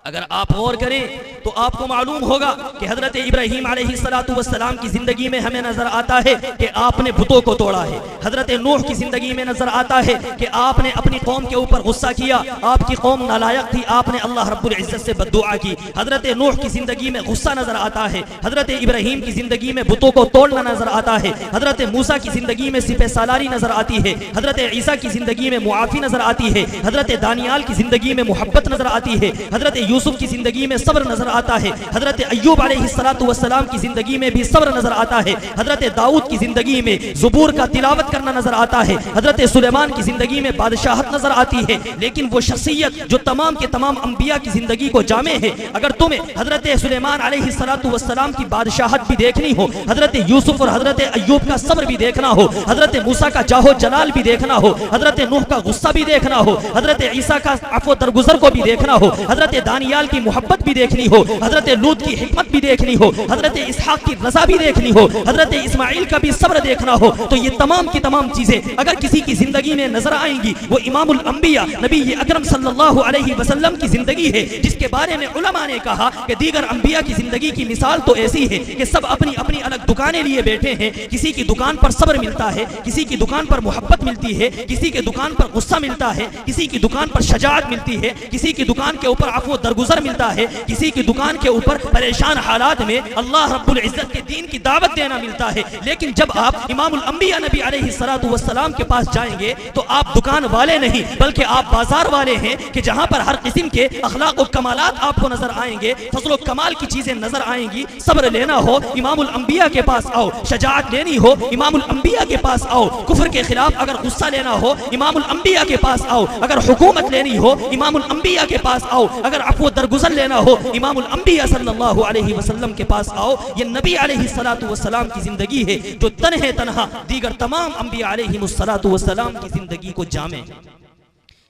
اگر آپ غور کریں تو آپ کو معلوم ہوگا کہ حضرت ابراہیم علیہ السلام کی زندگی میں ہمیں نظر آتا ہے کہ آپ نے بتوں کو توڑا ہے، حضرت نوح کی زندگی میں نظر آتا ہے کہ آپ نے اپنی قوم کے اوپر غصہ کیا، آپ کی قوم نالائق تھی، آپ نے اللہ رب العزت سے بددعا کی، حضرت نوح کی زندگی میں غصہ نظر آتا ہے، حضرت ابراہیم کی زندگی میں بتوں کو توڑنا نظر آتا ہے، حضرت موسیٰ کی زندگی میں سپہ سالاری نظر آتی ہے، حضرت عیسیٰ کی زندگی میں معافی نظر آتی ہے، حضرت دانیال کی زندگی میں محبت نظر آتی ہے، حضرت یوسف کی زندگی میں صبر نظر آتا ہے، حضرت ایوب علیہ السلام کی زندگی میں بھی صبر نظر آتا ہے، حضرت داؤد کی زندگی میں زبور کا تلاوت کرنا نظر آتا ہے، حضرت سلیمان کی زندگی میں بادشاہت نظر آتی ہے، لیکن وہ شخصیت جو تمام کے تمام انبیاء کی زندگی کو جامع ہے، اگر تمہیں حضرت سلیمان علیہ السلام کی بادشاہت بھی دیکھنی ہو، حضرت یوسف اور حضرت ایوب کا صبر بھی دیکھنا ہو، حضرت موسیٰ کا جاہ و جلال بھی دیکھنا ہو، حضرت نوح کا غصہ بھی دیکھنا ہو، حضرت عیسیٰ کا عفو درگزر کو بھی دیکھنا ہو، حضرت دانیال کی محبت بھی دیکھنی ہو، حضرت لوط کی حکمت بھی دیکھنی ہو، حضرت اسحاق کی رضا بھی دیکھنی ہو، حضرت اسماعیل کا بھی صبر دیکھنا ہو، تو یہ تمام کی تمام چیزیں اگر کسی کی زندگی میں نظر آئیں گی وہ امام الانبیاء نبی اکرم صلی اللہ علیہ وسلم کی زندگی ہے، جس کے بارے میں علماء نے کہا کہ دیگر انبیاء کی زندگی کی مثال تو ایسی ہے کہ سب اپنی اپنی الگ دکانیں لیے بیٹھے ہیں، کسی کی دکان پر صبر ملتا ہے، کسی کی دکان پر محبت ملتی ہے، کسی کی دکان پر غصہ ملتا ہے، کسی کی دکان پر شجاعت ملتی ہے، کسی کی دکان کے اوپر عفو درگزر ملتا ہے، کسی کی دکان کے اوپر پریشان حالات میں اللہ رب العزت کے دین کی دعوت دینا ملتا ہے۔ لیکن جب آپ امام الانبیاء نبی علیہ السلام کے پاس جائیں گے تو آپ دکان والے نہیں بلکہ آپ بازار والے ہیں کہ جہاں پر ہر قسم کے اخلاق و کمالات آپ کو نظر آئیں گے، فضل و کمال کی چیزیں نظر آئیں گی۔ صبر لینا ہو امام الانبیاء کے پاس آؤ، شجاعت لینی ہو امام الانبیاء کے پاس آؤ، کفر کے خلاف اگر غصہ لینا ہو امام الانبیاء کے پاس آؤ، اگر حکومت لینی ہو امام الانبیاء کے پاس آؤ، اگر عفو درگزر لینا ہو امام الانبیاء صلی اللہ علیہ وسلم کے پاس آؤ۔ یہ نبی علیہ السلام کی زندگی ہے جو تنہا دیگر تمام انبیاء علیہ السلام کی زندگی کو جامع۔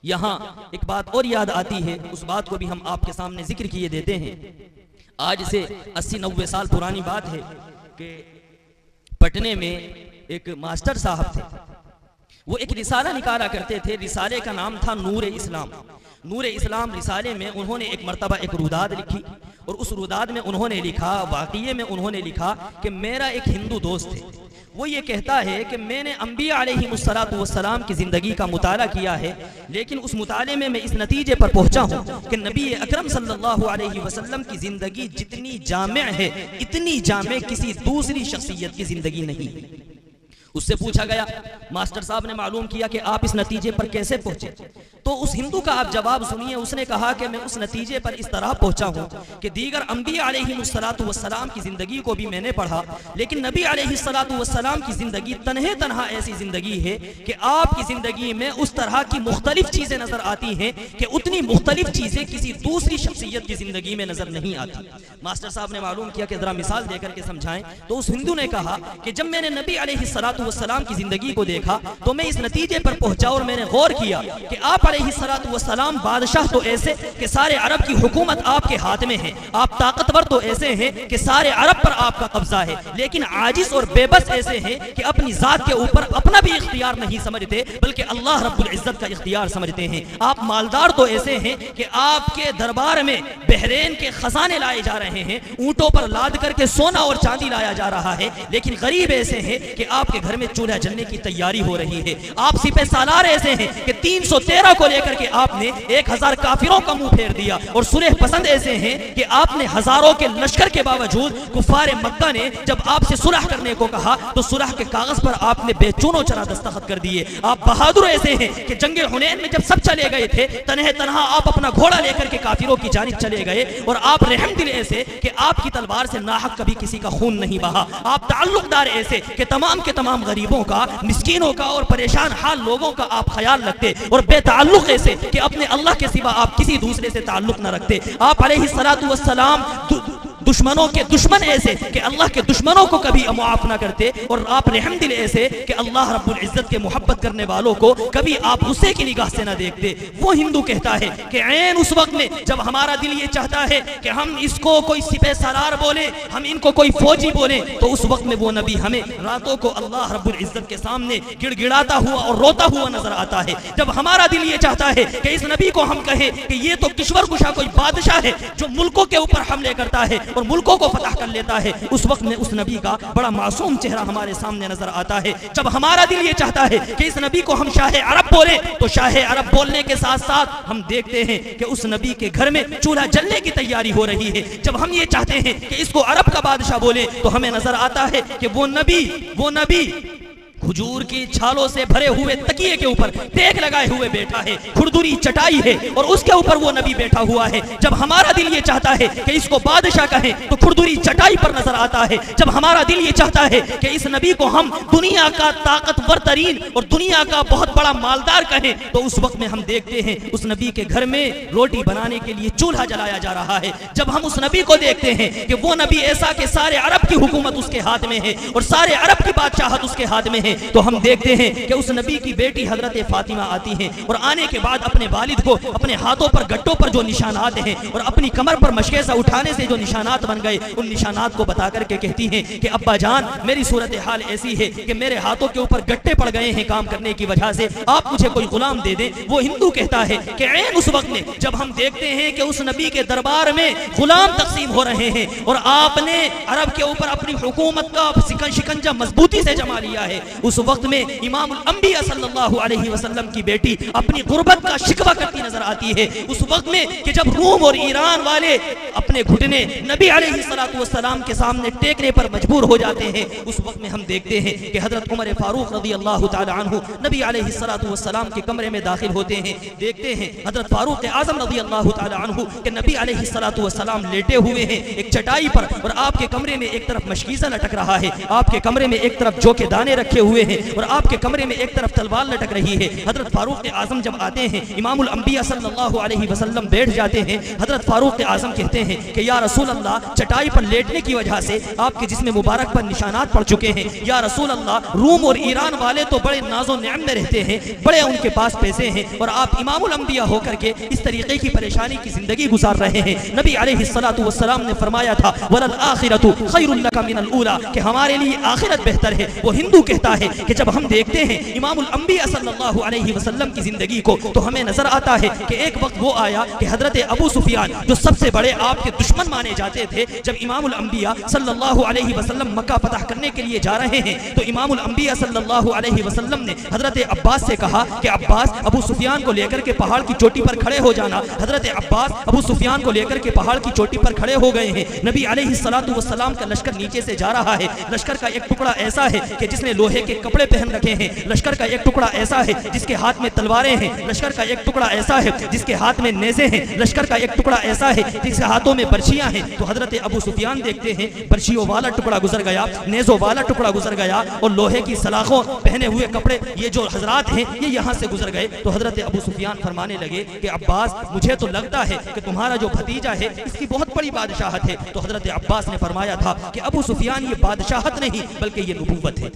یہاں ایک بات اور یاد آتی ہے، اس بات کو بھی ہم آپ کے سامنے ذکر کیے دیتے ہیں۔ آج سے 80-90 سال پرانی بات ہے کہ پٹنے میں ایک ماسٹر صاحب تھے، وہ ایک رسالہ نکالا کرتے تھے، رسالے کا نام تھا نور اسلام۔ نور اسلام رسالے میں انہوں نے ایک مرتبہ ایک روداد لکھی اور اس روداد میں انہوں نے لکھا، واقعے میں انہوں نے لکھا کہ میرا ایک ہندو دوست ہے، وہ یہ کہتا ہے کہ میں نے انبیاء علیہ السلام کی زندگی کا مطالعہ کیا ہے، لیکن اس مطالعے میں اس نتیجے پر پہنچا ہوں کہ نبی اکرم صلی اللہ علیہ وسلم کی زندگی جتنی جامع ہے اتنی جامع کسی دوسری شخصیت کی زندگی نہیں۔ اس سے پوچھا گیا، ماسٹر صاحب نے معلوم کیا کہ آپ اس نتیجے پر کیسے پہنچے، تو اس ہندو کا آپ جواب سنیے۔ اس نے کہا کہ میں اس نتیجے پر اس طرح پہنچا ہوں کہ دیگر انبیاء علیہ السلام کی زندگی کو بھی میں نے پڑھا، لیکن نبی علیہ السلام کی زندگی تنہا ایسی زندگی ہے کہ آپ کی زندگی میں اس طرح کی مختلف چیزیں نظر آتی ہیں کہ اتنی مختلف چیزیں کسی دوسری شخصیت کی زندگی میں نظر نہیں آتی۔ ماسٹر صاحب نے معلوم کیا کہ ذرا مثال دے کر کے سمجھائیں، تو اس ہندو نے کہا کہ جب میں نے نبی علیہ والسلام کی زندگی کو دیکھا تو میں اس نتیجے پر پہنچا اور میں نے غور کیا کہ آپ علیہ السلام بادشاہ تو ایسے کہ سارے عرب کی حکومت آپ کے ہاتھ میں ہے، آپ طاقتور تو ایسے ہیں کہ سارے عرب پر آپ کا قبضہ ہے، لیکن عاجز اور بے بس ایسے ہیں کہ اپنی ذات کے اوپر اپنا بھی اختیار نہیں سمجھتے بلکہ اللہ رب العزت کا اختیار سمجھتے ہیں۔ آپ مالدار تو ایسے ہیں کہ آپ کے دربار میں بحرین کے خزانے لائے جا رہے ہیں، اونٹوں پر لاد کر کے سونا اور چاندی لایا جا رہا ہے، لیکن غریب ایسے ہیں کہ آپ کے گھر میں چولہا جلنے کی تیاری ہو رہی ہے۔ آپ سپہ سالار ایسے ہیں کہ 313 کو لے کر کے آپ نے 1000 کافروں کا منہ پھیر دیا، اور صلح پسند ایسے ہیں کہ آپ نے ہزاروں کے لشکر کے باوجود کفار مکہ نے جب آپ سے صلح کرنے کو کہا تو صلح کے کاغذ پر آپ نے بے چون و چرا دستخط کر دیے۔ آپ بہادر ایسے ہیں کہ جنگ حنین میں جب سب چلے گئے تھے تنہا آپ اپنا گھوڑا لے کر کے کافروں کی جانب چلے گئے، اور آپ رحم دل ایسے کہ آپ کی تلوار سے ناحق کبھی کسی کا خون نہیں بہا۔ آپ تعلق دار ایسے کہ تمام کے تمام غریبوں کا، مسکینوں کا اور پریشان حال لوگوں کا آپ خیال رکھتے، اور بے تعلق ایسے کہ اپنے اللہ کے سوا آپ کسی دوسرے سے تعلق نہ رکھتے۔ آپ علیہ السلام دشمنوں کے دشمن ایسے کہ اللہ کے دشمنوں کو کبھی معاف نہ کرتے، اور آپ رحم دل ایسے کہ اللہ رب العزت کے محبت کرنے والوں کو کبھی آپ غصے کی نگاہ سے نہ دیکھتے۔ وہ ہندو کہتا ہے کہ عین اس وقت میں جب ہمارا دل یہ چاہتا ہے کہ ہم اس کو کوئی سپہ سالار بولیں، ہم ان کو کوئی فوجی بولیں، تو اس وقت میں وہ نبی ہمیں راتوں کو اللہ رب العزت کے سامنے گڑ گڑاتا ہوا اور روتا ہوا نظر آتا ہے۔ جب ہمارا دل یہ چاہتا ہے کہ اس نبی کو ہم کہیں کہ یہ تو کشور کشا کوئی بادشاہ ہے جو ملکوں کے اوپر حملے کرتا ہے اور ملکوں کو فتح کر لیتا ہے، اس وقت میں اس نبی کا بڑا معصوم چہرہ ہمارے سامنے نظر آتا ہے۔ جب ہمارا دل یہ چاہتا ہے کہ اس نبی کو ہم شاہ عرب بولیں تو شاہ عرب بولنے کے ساتھ ساتھ ہم دیکھتے ہیں کہ اس نبی کے گھر میں چولہا جلنے کی تیاری ہو رہی ہے۔ جب ہم یہ چاہتے ہیں کہ اس کو عرب کا بادشاہ بولیں تو ہمیں نظر آتا ہے کہ وہ نبی کھجور کی چھالوں سے بھرے ہوئے تکیے کے اوپر ٹیک لگائے ہوئے بیٹھا ہے، کھردری چٹائی ہے اور اس کے اوپر وہ نبی بیٹھا ہوا ہے۔ جب ہمارا دل یہ چاہتا ہے کہ اس کو بادشاہ کہیں تو کھردری چٹائی پر نظر آتا ہے۔ جب ہمارا دل یہ چاہتا ہے کہ اس نبی کو ہم دنیا کا طاقتور ترین اور دنیا کا بہت بڑا مالدار کہیں تو اس وقت میں ہم دیکھتے ہیں اس نبی کے گھر میں روٹی بنانے کے لیے چولہا جلایا جا رہا ہے۔ جب ہم اس نبی کو دیکھتے ہیں کہ وہ نبی ایسا کہ سارے عرب کی حکومت اس کے ہاتھ میں ہے اور سارے عرب کی بادشاہت اس کے ہاتھ میں ہے، تو ہم دیکھتے ہیں کہ اس نبی کی بیٹی حضرت فاطمہ آتی ہیں اور آنے کے بعد اپنے والد کو اپنے ہاتھوں پر گٹوں پر جو نشانات ہیں اور اپنی کمر پر مشکیزہ اٹھانے سے جو نشانات بن گئے ان نشانات کو بتا کر کے کہتی ہیں کہ ابا جان میری صورتحال ایسی ہے کہ میرے ہاتھوں کے اوپر گٹے پڑ گئے ہیں کام کرنے کی وجہ سے، آپ مجھے کوئی غلام دے دیں۔ وہ ہندو کہتا ہے کہ عین اس وقت میں جب ہم دیکھتے ہیں کہ اس نبی کے دربار میں غلام تقسیم ہو رہے ہیں اور آپ نے عرب کے اوپر اپنی حکومت کا شکنجہ مضبوطی سے جما لیا ہے، اس وقت میں امام الانبیاء صلی اللہ علیہ وسلم کی بیٹی اپنی غربت کا شکوہ کرتی نظر آتی ہے۔ اس وقت میں کہ جب روم اور ایران والے اپنے گھٹنے نبی علیہ السلام کے سامنے ٹیکنے پر مجبور ہو جاتے ہیں، اس وقت میں ہم دیکھتے ہیں کہ حضرت عمر فاروق رضی اللہ تعالی عنہ نبی علیہ السلام کے کمرے میں داخل ہوتے ہیں۔ دیکھتے ہیں حضرت فاروق اعظم رضی اللہ تعالی عنہ کہ نبی علیہ السلام لیٹے ہوئے ہیں ایک چٹائی پر اور آپ کے کمرے میں ایک طرف مشکیزہ لٹک رہا ہے، آپ کے کمرے میں ایک طرف جو کے دانے رکھے ہوئے ہیں اور آپ کے کمرے میں ایک طرف تلوار لٹک رہی ہے۔ حضرت فاروق اعظم جب آتے ہیں امام الانبیاء صلی اللہ علیہ وسلم بیٹھ جاتے ہیں، حضرت فاروق اعظم کہتے ہیں کہ یا رسول اللہ چٹائی پر لیٹنے کی وجہ سے آپ کے جسم مبارک پر نشانات پڑ چکے ہیں، یا رسول اللہ روم اور ایران والے تو بڑے ناز و نعم میں رہتے ہیں، بڑے ان کے پاس پیسے ہیں اور آپ امام الانبیاء ہو کر کے اس طریقے کی پریشانی کی زندگی گزار رہے ہیں۔ نبی علیہ السلام نے فرمایا تھا وَلَلْآخِرَةُ خَيْرٌ لَكَ مِنَ الْأُولَى کہ ہمارے لیے آخرت بہتر ہے۔ وہ ہندو کہتا ہے کہ جب ہم دیکھتے ہیں امام الانبیاء صلی اللہ علیہ وسلم کی زندگی کو تو ہمیں نظر آتا ہے کہ ایک وقت وہ آیا کہ حضرت ابو سفیان جو سب سے بڑے آپ کے دشمن مانے جاتے تھے، جب امام الانبیاء صلی اللہ علیہ وسلم مکہ فتح کرنے کے لیے جا رہے ہیں تو امام الانبیاء صلی اللہ علیہ وسلم نے حضرت عباس سے کہا کہ عباس ابو سفیان کو لے کر کے پہاڑ کی چوٹی پر کھڑے ہو جانا۔ حضرت عباس ابو سفیان کو لے کر کے پہاڑ کی چوٹی پر کھڑے ہو گئے ہیں۔ نبی علیہ السلام کا لشکر نیچے سے جا رہا ہے، لشکر کا ایک ٹکڑا ایسا ہے کہ جس نے لوہے کے کپڑے پہن رکھے ہیں، لشکر کا ایک ٹکڑا ایسا ہے جس کے ہاتھ میں تلواریں ہیں، لشکر کا ایک ٹکڑا ایسا ہے جس کے ہاتھ میں نیزے ہیں، لشکر کا ایک ٹکڑا ایسا ہے جس کے ہاتھوں میں برچیاں ہیں۔ تو حضرت ابو سفیان دیکھتے ہیں برچیوں والا ٹکڑا گزر گیا، نیزوں والا ٹکڑا گزر گیا اور لوہے کی سلاخوں پہنے ہوئے کپڑے یہ جو حضرات ہیں یہ یہاں سے گزر گئے۔ تو حضرت ابو سفیان فرمانے لگے کہ عباس مجھے تو لگتا ہے کہ تمہارا جو بھتیجا ہے اس کی بہت بڑی بادشاہت ہے۔ تو حضرت عباس نے فرمایا تھا کہ ابو سفیان یہ بادشاہت نہیں بلکہ یہ نبوت ہے،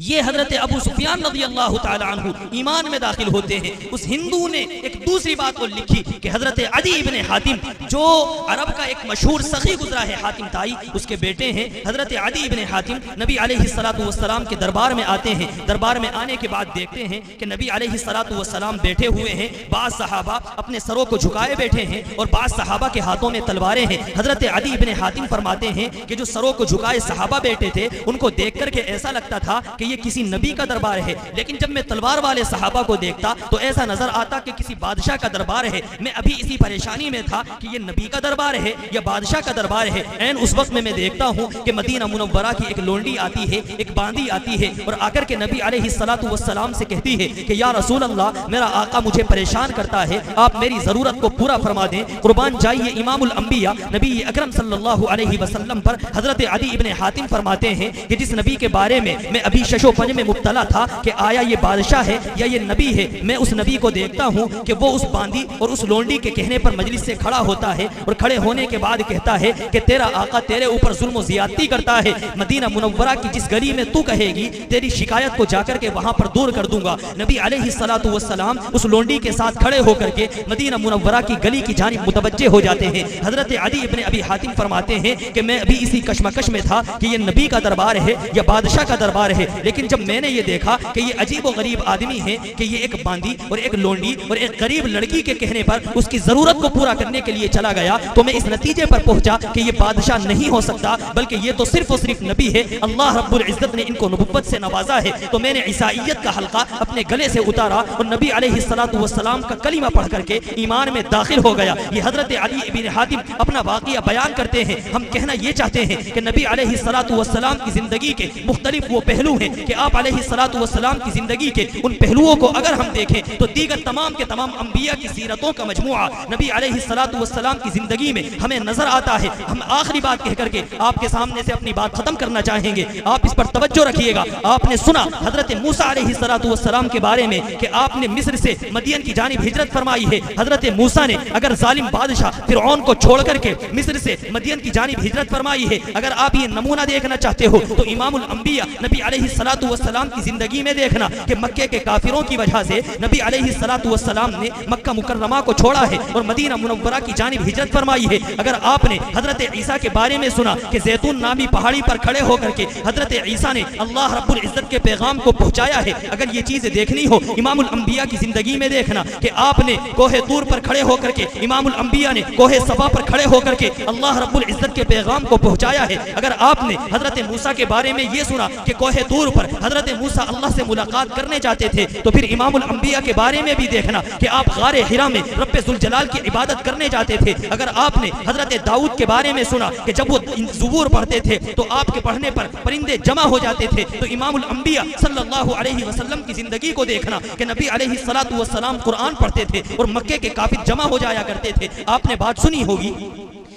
یہ حضرت ابو سفیان رضی اللہ تعالی عنہ ایمان میں داخل ہوتے ہیں. اس ہندو نے ایک دوسری بات کو لکھی کہ حضرت عدی ابن حاتم جو عرب کا ایک مشہور سخی گزرا ہے حاتم تائی، اس کے بیٹے ہیں حضرت عدی ابن حاتم. نبی علیہ الصلوۃ والسلام کے دربار میں آتے ہیں. دربار میں آنے کے بعد دیکھتے ہیں کہ نبی علیہ الصلوۃ والسلام بیٹھے ہوئے ہیں. بعض صحابہ اپنے سروں کو جھکائے بیٹھے ہیں اور بعض صحابہ کے ہاتھوں میں تلواریں ہیں. حضرت عدی ابن حاتم فرماتے ہیں کہ جو سروں کو جھکائے صحابہ بیٹھے تھے ان کو دیکھ کر کے ایسا لگتا تھا کہ یہ کسی نبی کا دربار ہے، لیکن جب میں تلوار والے صحابہ کو دیکھتا تو ایسا نظر آتا کہ کسی بادشاہ کا دربار ہے. میں ابھی اسی پریشانی میں تھا کہ یہ نبی کا دربار ہے یا بادشاہ کا دربار ہے. این اس وقت میں دیکھتا ہوں کہ مدینہ منورہ کی ایک لونڈی آتی ہے، ایک باندی آتی ہے اور آ کر کے نبی علیہ الصلوۃ والسلام سے کہتی ہے کہ یا رسول اللہ، میرا آقا مجھے پریشان کرتا ہے، آپ میری ضرورت کو پورا فرما دیں. قربان جائیے امام الانبیاء نبی اکرم صلی اللہ علیہ وسلم پر حضرت عدی ابن حاتم فرماتے ہیں کہ جس نبی کے بارے میں ابھی شش و پنج میں مبتلا تھا کہ آیا یہ بادشاہ ہے یا یہ نبی ہے، میں اس نبی کو دیکھتا ہوں کہ وہ اس باندی اور اس لونڈی کے کہنے پر مجلس سے کھڑا ہوتا ہے اور کھڑے ہونے کے بعد کہتا ہے کہ تیرا آقا تیرے اوپر ظلم و زیادتی کرتا ہے. مدینہ منورہ کی جس گلی میں تو کہے گی تیری شکایت کو جا کر کے وہاں پر دور کر دوں گا. نبی علیہ الصلوۃ والسلام اس لونڈی کے ساتھ کھڑے ہو کر کے مدینہ منورہ کی گلی کی جانب متوجہ ہو جاتے ہیں. حضرت عدی ابن ابی حاتم فرماتے ہیں کہ میں ابھی اسی کشمکش میں تھا کہ یہ نبی کا دربار ہے یا بادشاہ کا دربار ہے، لیکن جب میں نے یہ دیکھا کہ یہ عجیب و غریب آدمی ہے کہ یہ ایک باندی اور ایک لونڈی اور ایک غریب لڑکی کے کہنے پر اس کی ضرورت کو پورا کرنے کے لیے چلا گیا، تو میں اس نتیجے پر پہنچا کہ یہ بادشاہ نہیں ہو سکتا بلکہ یہ تو صرف اور صرف نبی ہے. اللہ رب العزت نے ان کو نبوت سے نوازا ہے. تو میں نے عیسائیت کا حلقہ اپنے گلے سے اتارا اور نبی علیہ الصلوۃ والسلام کا کلمہ پڑھ کر کے ایمان میں داخل ہو گیا. یہ حضرت علی ابن حاتم اپنا واقعہ بیان کرتے ہیں. ہم کہنا یہ چاہتے ہیں کہ نبی علیہ الصلوۃ والسلام کی زندگی کے مختلف وہ پہلو ہیں کہ آپ علیہ الصلوۃ والسلام کی زندگی کے ان پہلوؤں کو اگر ہم دیکھیں تو دیگر تمام کے تمام انبیاء کی سیرتوں کا مجموعہ نبی علیہ الصلوۃ والسلام کی زندگی میں ہمیں نظر آتا ہے. ہم آخری بات کہہ کر کے آپ کے سامنے سے اپنی بات ختم کرنا چاہیں گے. آپ اس پر توجہ رکھیے گا. آپ نے سنا حضرت موسیٰ علیہ الصلوۃ والسلام کے بارے میں کہ آپ نے مصر سے مدین کی جانب ہجرت فرمائی ہے. حضرت موسیٰ نے اگر ظالم بادشاہ فرعون کو چھوڑ کر کے مصر سے مدین کی جانب ہجرت فرمائی ہے. اگر آپ یہ نمونہ دیکھنا چاہتے ہو تو امام الانبیاء نبی علیہ الصلوۃ والسلام کی زندگی میں دیکھنا کہ مکے کے کافروں کی وجہ سے نبی علیہ الصلوۃ والسلام نے مکہ مکرمہ کو چھوڑا ہے اور مدینہ منورہ کی جانب ہجرت فرمائی ہے. اگر آپ نے حضرت عیسیٰ کے بارے میں سنا کہ زیتون نامی پہاڑی پر کھڑے ہو کر کے حضرت عیسیٰ نے اللہ رب العزت کے پیغام کو پہنچایا ہے، اگر یہ چیزیں دیکھنی ہو امام الانبیاء کی زندگی میں دیکھنا کہ آپ نے کوہ طور پر کھڑے ہو کر کے امام الانبیاء نے کوہ صفا پر کھڑے ہو کر کے اللہ رب العزت کے پیغام کو پہنچایا ہے. اگر آپ نے حضرت موسیٰ کے بارے میں یہ سنا کہ کوہ طور پر حضرت موسیٰ اللہ سے ملاقات کرنے جاتے تھے تو پھر امام الانبیاء کے بارے میں بھی دیکھنا کہ آپ غار حرا میں رب ذوالجلال کی عبادت کرنے جاتے تھے. اگر آپ نے حضرت داؤد کے بارے میں سنا کہ جب وہ زبور پڑھتے تھے تو آپ کے پڑھنے پر پرندے جمع ہو جاتے تھے، تو امام الانبیاء صلی اللہ علیہ وسلم کی زندگی کو دیکھنا کہ نبی علیہ الصلوۃ والسلام قرآن پڑھتے تھے اور مکے کے کافر جمع ہو جایا کرتے تھے. آپ نے بات سنی ہوگی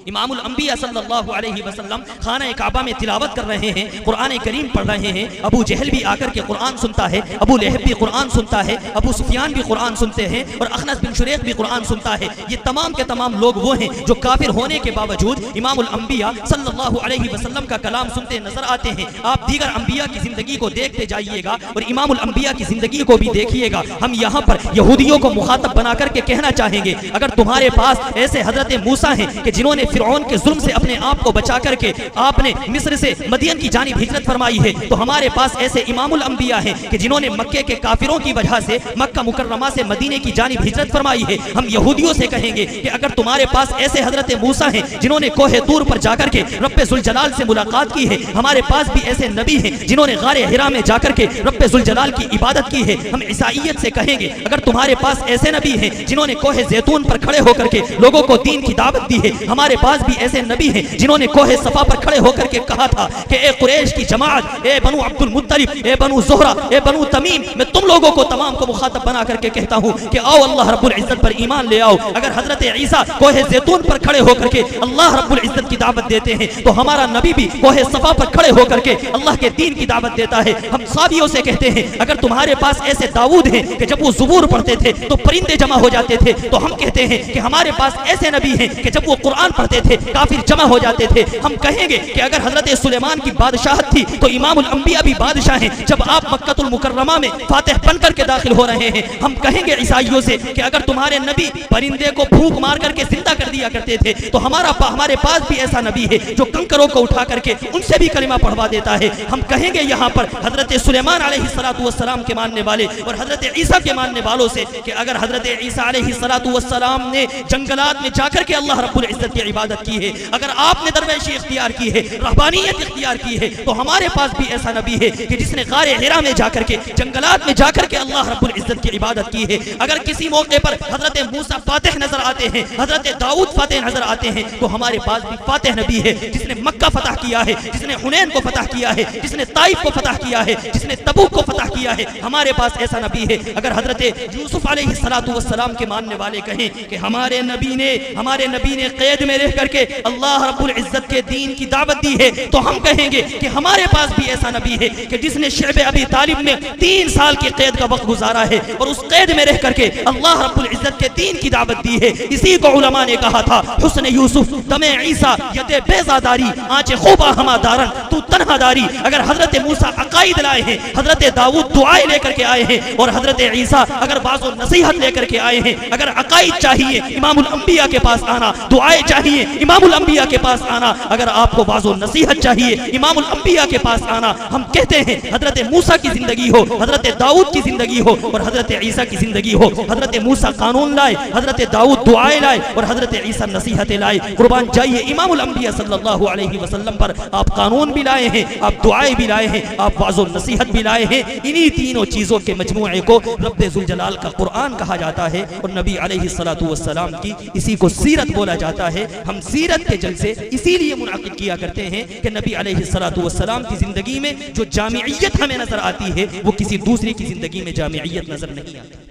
امام الانبیاء صلی اللہ علیہ وسلم خانہ کعبہ میں تلاوت کر رہے ہیں، قرآن کریم پڑھ رہے ہیں. ابو جہل بھی آ کر کے قرآن سنتا ہے، ابو لہب بھی قرآن سنتا ہے، ابو سفیان بھی قرآن سنتے ہیں اور اخنس بن شریق بھی قرآن سنتا ہے. یہ تمام کے تمام لوگ وہ ہیں جو کافر ہونے کے باوجود امام الانبیاء صلی اللہ علیہ وسلم کا کلام سنتے نظر آتے ہیں. آپ دیگر انبیاء کی زندگی کو دیکھتے جائیے گا اور امام الانبیاء کی زندگی کو بھی دیکھیے گا. ہم یہاں پر یہودیوں کو مخاطب بنا کر کے کہنا چاہیں گے اگر تمہارے پاس ایسے حضرت موسیٰ ہیں کہ جنہوں نے فرعون کے ظلم سے اپنے آپ کو بچا کر کے آپ نے مصر سے مدین کی جانب ہجرت فرمائی ہے، تو ہمارے پاس ایسے امام الانبیاء ہیں کہ جنہوں نے مکے کے کافروں کی وجہ سے مکہ مکرمہ سے مدینے کی جانب ہجرت فرمائی ہے. ہم یہودیوں سے کہیں گے کہ اگر تمہارے پاس ایسے حضرت موسیٰ ہیں جنہوں نے کوہ طور پر جا کر کے رب ذوالجلال سے ملاقات کی ہے، ہمارے پاس بھی ایسے نبی ہیں جنہوں نے غار حرا میں جا کر کے رب ذوالجلال کی عبادت کی ہے. ہم عیسائیت سے کہیں گے اگر تمہارے پاس ایسے نبی ہیں جنہوں نے کوہ زیتون پر کھڑے ہو کر کے لوگوں کو دین کی دعوت دی ہے، ہمارے پاس بھی ایسے نبی ہیں جنہوں نے کوہ صفا پر کھڑے ہو کر کے کہا تھا کہ اے قریش کی جماعت، اے بنو عبد المطلب، اے بنو زہرہ، اے بنو تمیم، میں تم لوگوں کو تمام کو مخاطب بنا کر کے کہتا ہوں کہ آؤ اللہ رب العزت پر ایمان لے آؤ. اگر حضرت عیسیٰ کوہ زیتون پر کھڑے ہو کر کے اللہ رب العزت کی دعوت دیتے ہیں تو ہمارا نبی بھی کوہ صفا پر کھڑے ہو کر کے اللہ کے دین کی دعوت دیتا ہے. ہم صحابیوں سے کہتے ہیں اگر تمہارے پاس ایسے داؤد ہیں کہ جب وہ زبور پڑھتے تھے تو پرندے جمع ہو جاتے تھے، تو ہم کہتے ہیں کہ ہمارے پاس ایسے نبی ہیں کہ جب وہ قرآن پڑھتے پڑھتے تھے کافر جمع ہو جاتے تھے. ہم کہیں گے کہ اگر حضرت سلیمان کی بادشاہت تھی تو امام الانبیاء بھی بادشاہ ہیں. جب آپ مکہ المکرمہ میں فاتح بن کر کے داخل ہو رہے ہیں, ہم کہیں گے عیسائیوں سے کہ اگر تمہارے نبی پرندے کو پھونک مار کر کے زندہ کر دیا کرتے تھے تو ہمارے پاس بھی ایسا نبی ہے جو کنکروں کو اٹھا کر کے ان سے بھی کلمہ پڑھوا دیتا ہے. ہم کہیں گے یہاں پر حضرت سلیمان علیہ السلام کے ماننے والے اور حضرت عیسیٰ کے ماننے والوں سے کہ اگر حضرت عیسیٰ علیہ السلام نے جنگلات میں جا کر کے اللہ رب العزت کی عبادت کی ہے, اگر آپ نے درویشی اختیار کی ہے, رہبانیت اختیار کی ہے, تو ہمارے پاس بھی ایسا نبی ہے کہ جس نے غار حرا میں جا کر کے جنگلات میں جا کر کے اللہ رب العزت کی عبادت کی ہے. اگر کسی موقع پر حضرت موسیٰ فاتح نظر آتے ہیں, حضرت داؤد فاتح نظر آتے ہیں, تو ہمارے پاس بھی فاتح نبی ہے جس نے مکہ فتح کیا ہے, جس نے حنین کو فتح کیا ہے, جس نے طائف کو فتح کیا ہے, جس نے تبوک کو فتح کیا ہے. ہمارے پاس ایسا نبی ہے. اگر حضرت یوسف علیہ السلام کے ماننے والے کہیں کہ ہمارے نبی نے قید میں رہ کر کے اللہ رب العزت کے دین کی دعوت دی ہے, تو ہم کہیں گے کہ ہمارے پاس بھی ایسا نبی ہے کہ جس نے شعب ابی طالب میں 3 سال کی قید کا وقت گزارا ہے اور اس قید میں رہ کر کے اللہ رب العزت کے دین کی دعوت دی ہے. اسی کو علماء نے کہا تھا حسن یوسف دم عیسیٰ ید بیزاداری آنچ خوبہ ہما دارن تو تنہا داری. اگر حضرت موسیٰ عقائد لائے ہیں, حضرت داؤد دعائیں لے کر کے آئے ہیں, اور حضرت عیسیٰ اگر بعض و نصیحت لے کر کے آئے ہیں. اگر عقائد چاہیے امام الانبیاء کے پاس آنا, دعائیں چاہیے امام الانبیاء کے پاس آنا, اگر آپ کو بعض و نصیحت چاہیے امام الانبیاء کے پاس آنا. ہم کہتے ہیں حضرت موسیٰ کی زندگی ہو, حضرت داؤد کی زندگی ہو, اور حضرت عیسیٰ کی زندگی ہو. حضرت موسیٰ قانون لائے, حضرت داؤد دعائیں لائے, اور حضرت عیسیٰ نصیحتیں لائے. قربان جائیے امام الانبیاء صلی اللہ علیہ وسلم پر آپ قانون بھی لائے ہیں, آپ دعائیں بھی لائے ہیں, آپ وعظ و نصیحت بھی لائے ہیں. انہی تینوں چیزوں کے مجموعے کو رب ذوالجلال کا قرآن کہا جاتا ہے, اور نبی علیہ السلام کی اسی کو سیرت بولا جاتا ہے. ہم سیرت کے جلسے اسی لیے منعقد کیا کرتے ہیں کہ نبی علیہ السلام کی زندگی میں جو جامعیت ہمیں نظر آتی ہے وہ کسی دوسرے کی زندگی میں جامعیت نظر نہیں آتی.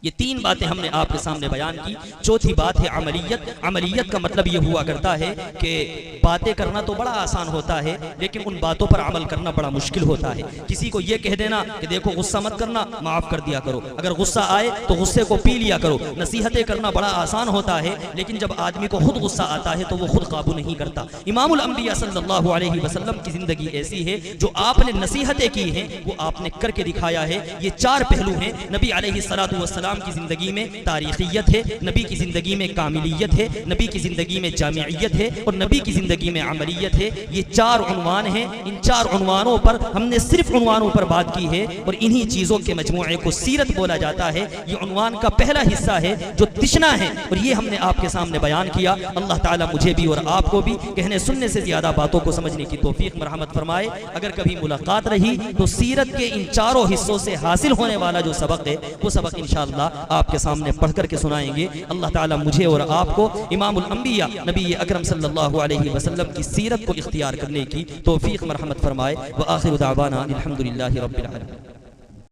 یہ 3 باتیں ہم نے آپ کے سامنے بیان کی. چوتھی بات ہے عملیت. عملیت کا مطلب یہ ہوا کرتا ہے کہ باتیں کرنا تو بڑا آسان ہوتا ہے لیکن ان باتوں پر عمل کرنا بڑا مشکل ہوتا ہے. کسی کو یہ کہہ دینا کہ دیکھو غصہ مت کرنا, معاف کر دیا کرو, اگر غصہ آئے تو غصے کو پی لیا کرو. نصیحتیں کرنا بڑا آسان ہوتا ہے لیکن جب آدمی کو خود غصہ آتا ہے تو وہ خود قابو نہیں کرتا. امام الانبیاء صلی اللہ علیہ وسلم کی زندگی ایسی ہے جو آپ نے نصیحتیں کی ہیں وہ آپ نے کر کے دکھایا ہے. یہ 4 پہلو ہیں. نبی علیہ السلام کی زندگی میں تاریخیت ہے, نبی کی زندگی میں کاملیت ہے, نبی کی زندگی میں جامعیت ہے, اور نبی کی زندگی میں عملیت ہے. یہ 4 عنوان ہیں. ان 4 عنوانوں پر ہم نے صرف عنوانوں پر بات کی ہے اور انہی چیزوں کے مجموعے کو سیرت بولا جاتا ہے. یہ عنوان کا پہلا حصہ ہے جو تشنا ہے اور یہ ہم نے آپ کے سامنے بیان کیا. اللہ تعالیٰ مجھے بھی اور آپ کو بھی کہنے سننے سے زیادہ باتوں کو سمجھنے کی توفیق مرحمت فرمائے. اگر کبھی ملاقات رہی تو سیرت کے ان 4 حصوں سے حاصل ہونے والا جو سبق ہے وہ سبق انشاءاللہ آپ کے سامنے پڑھ کر کے سنائیں گے. اللہ تعالیٰ مجھے اور آپ کو امام الانبیاء نبی اکرم صلی اللہ علیہ وسلم کی سیرت کو اختیار کرنے کی توفیق مرحمت فرمائے. وآخر دعوانا الحمدللہ رب العالمین.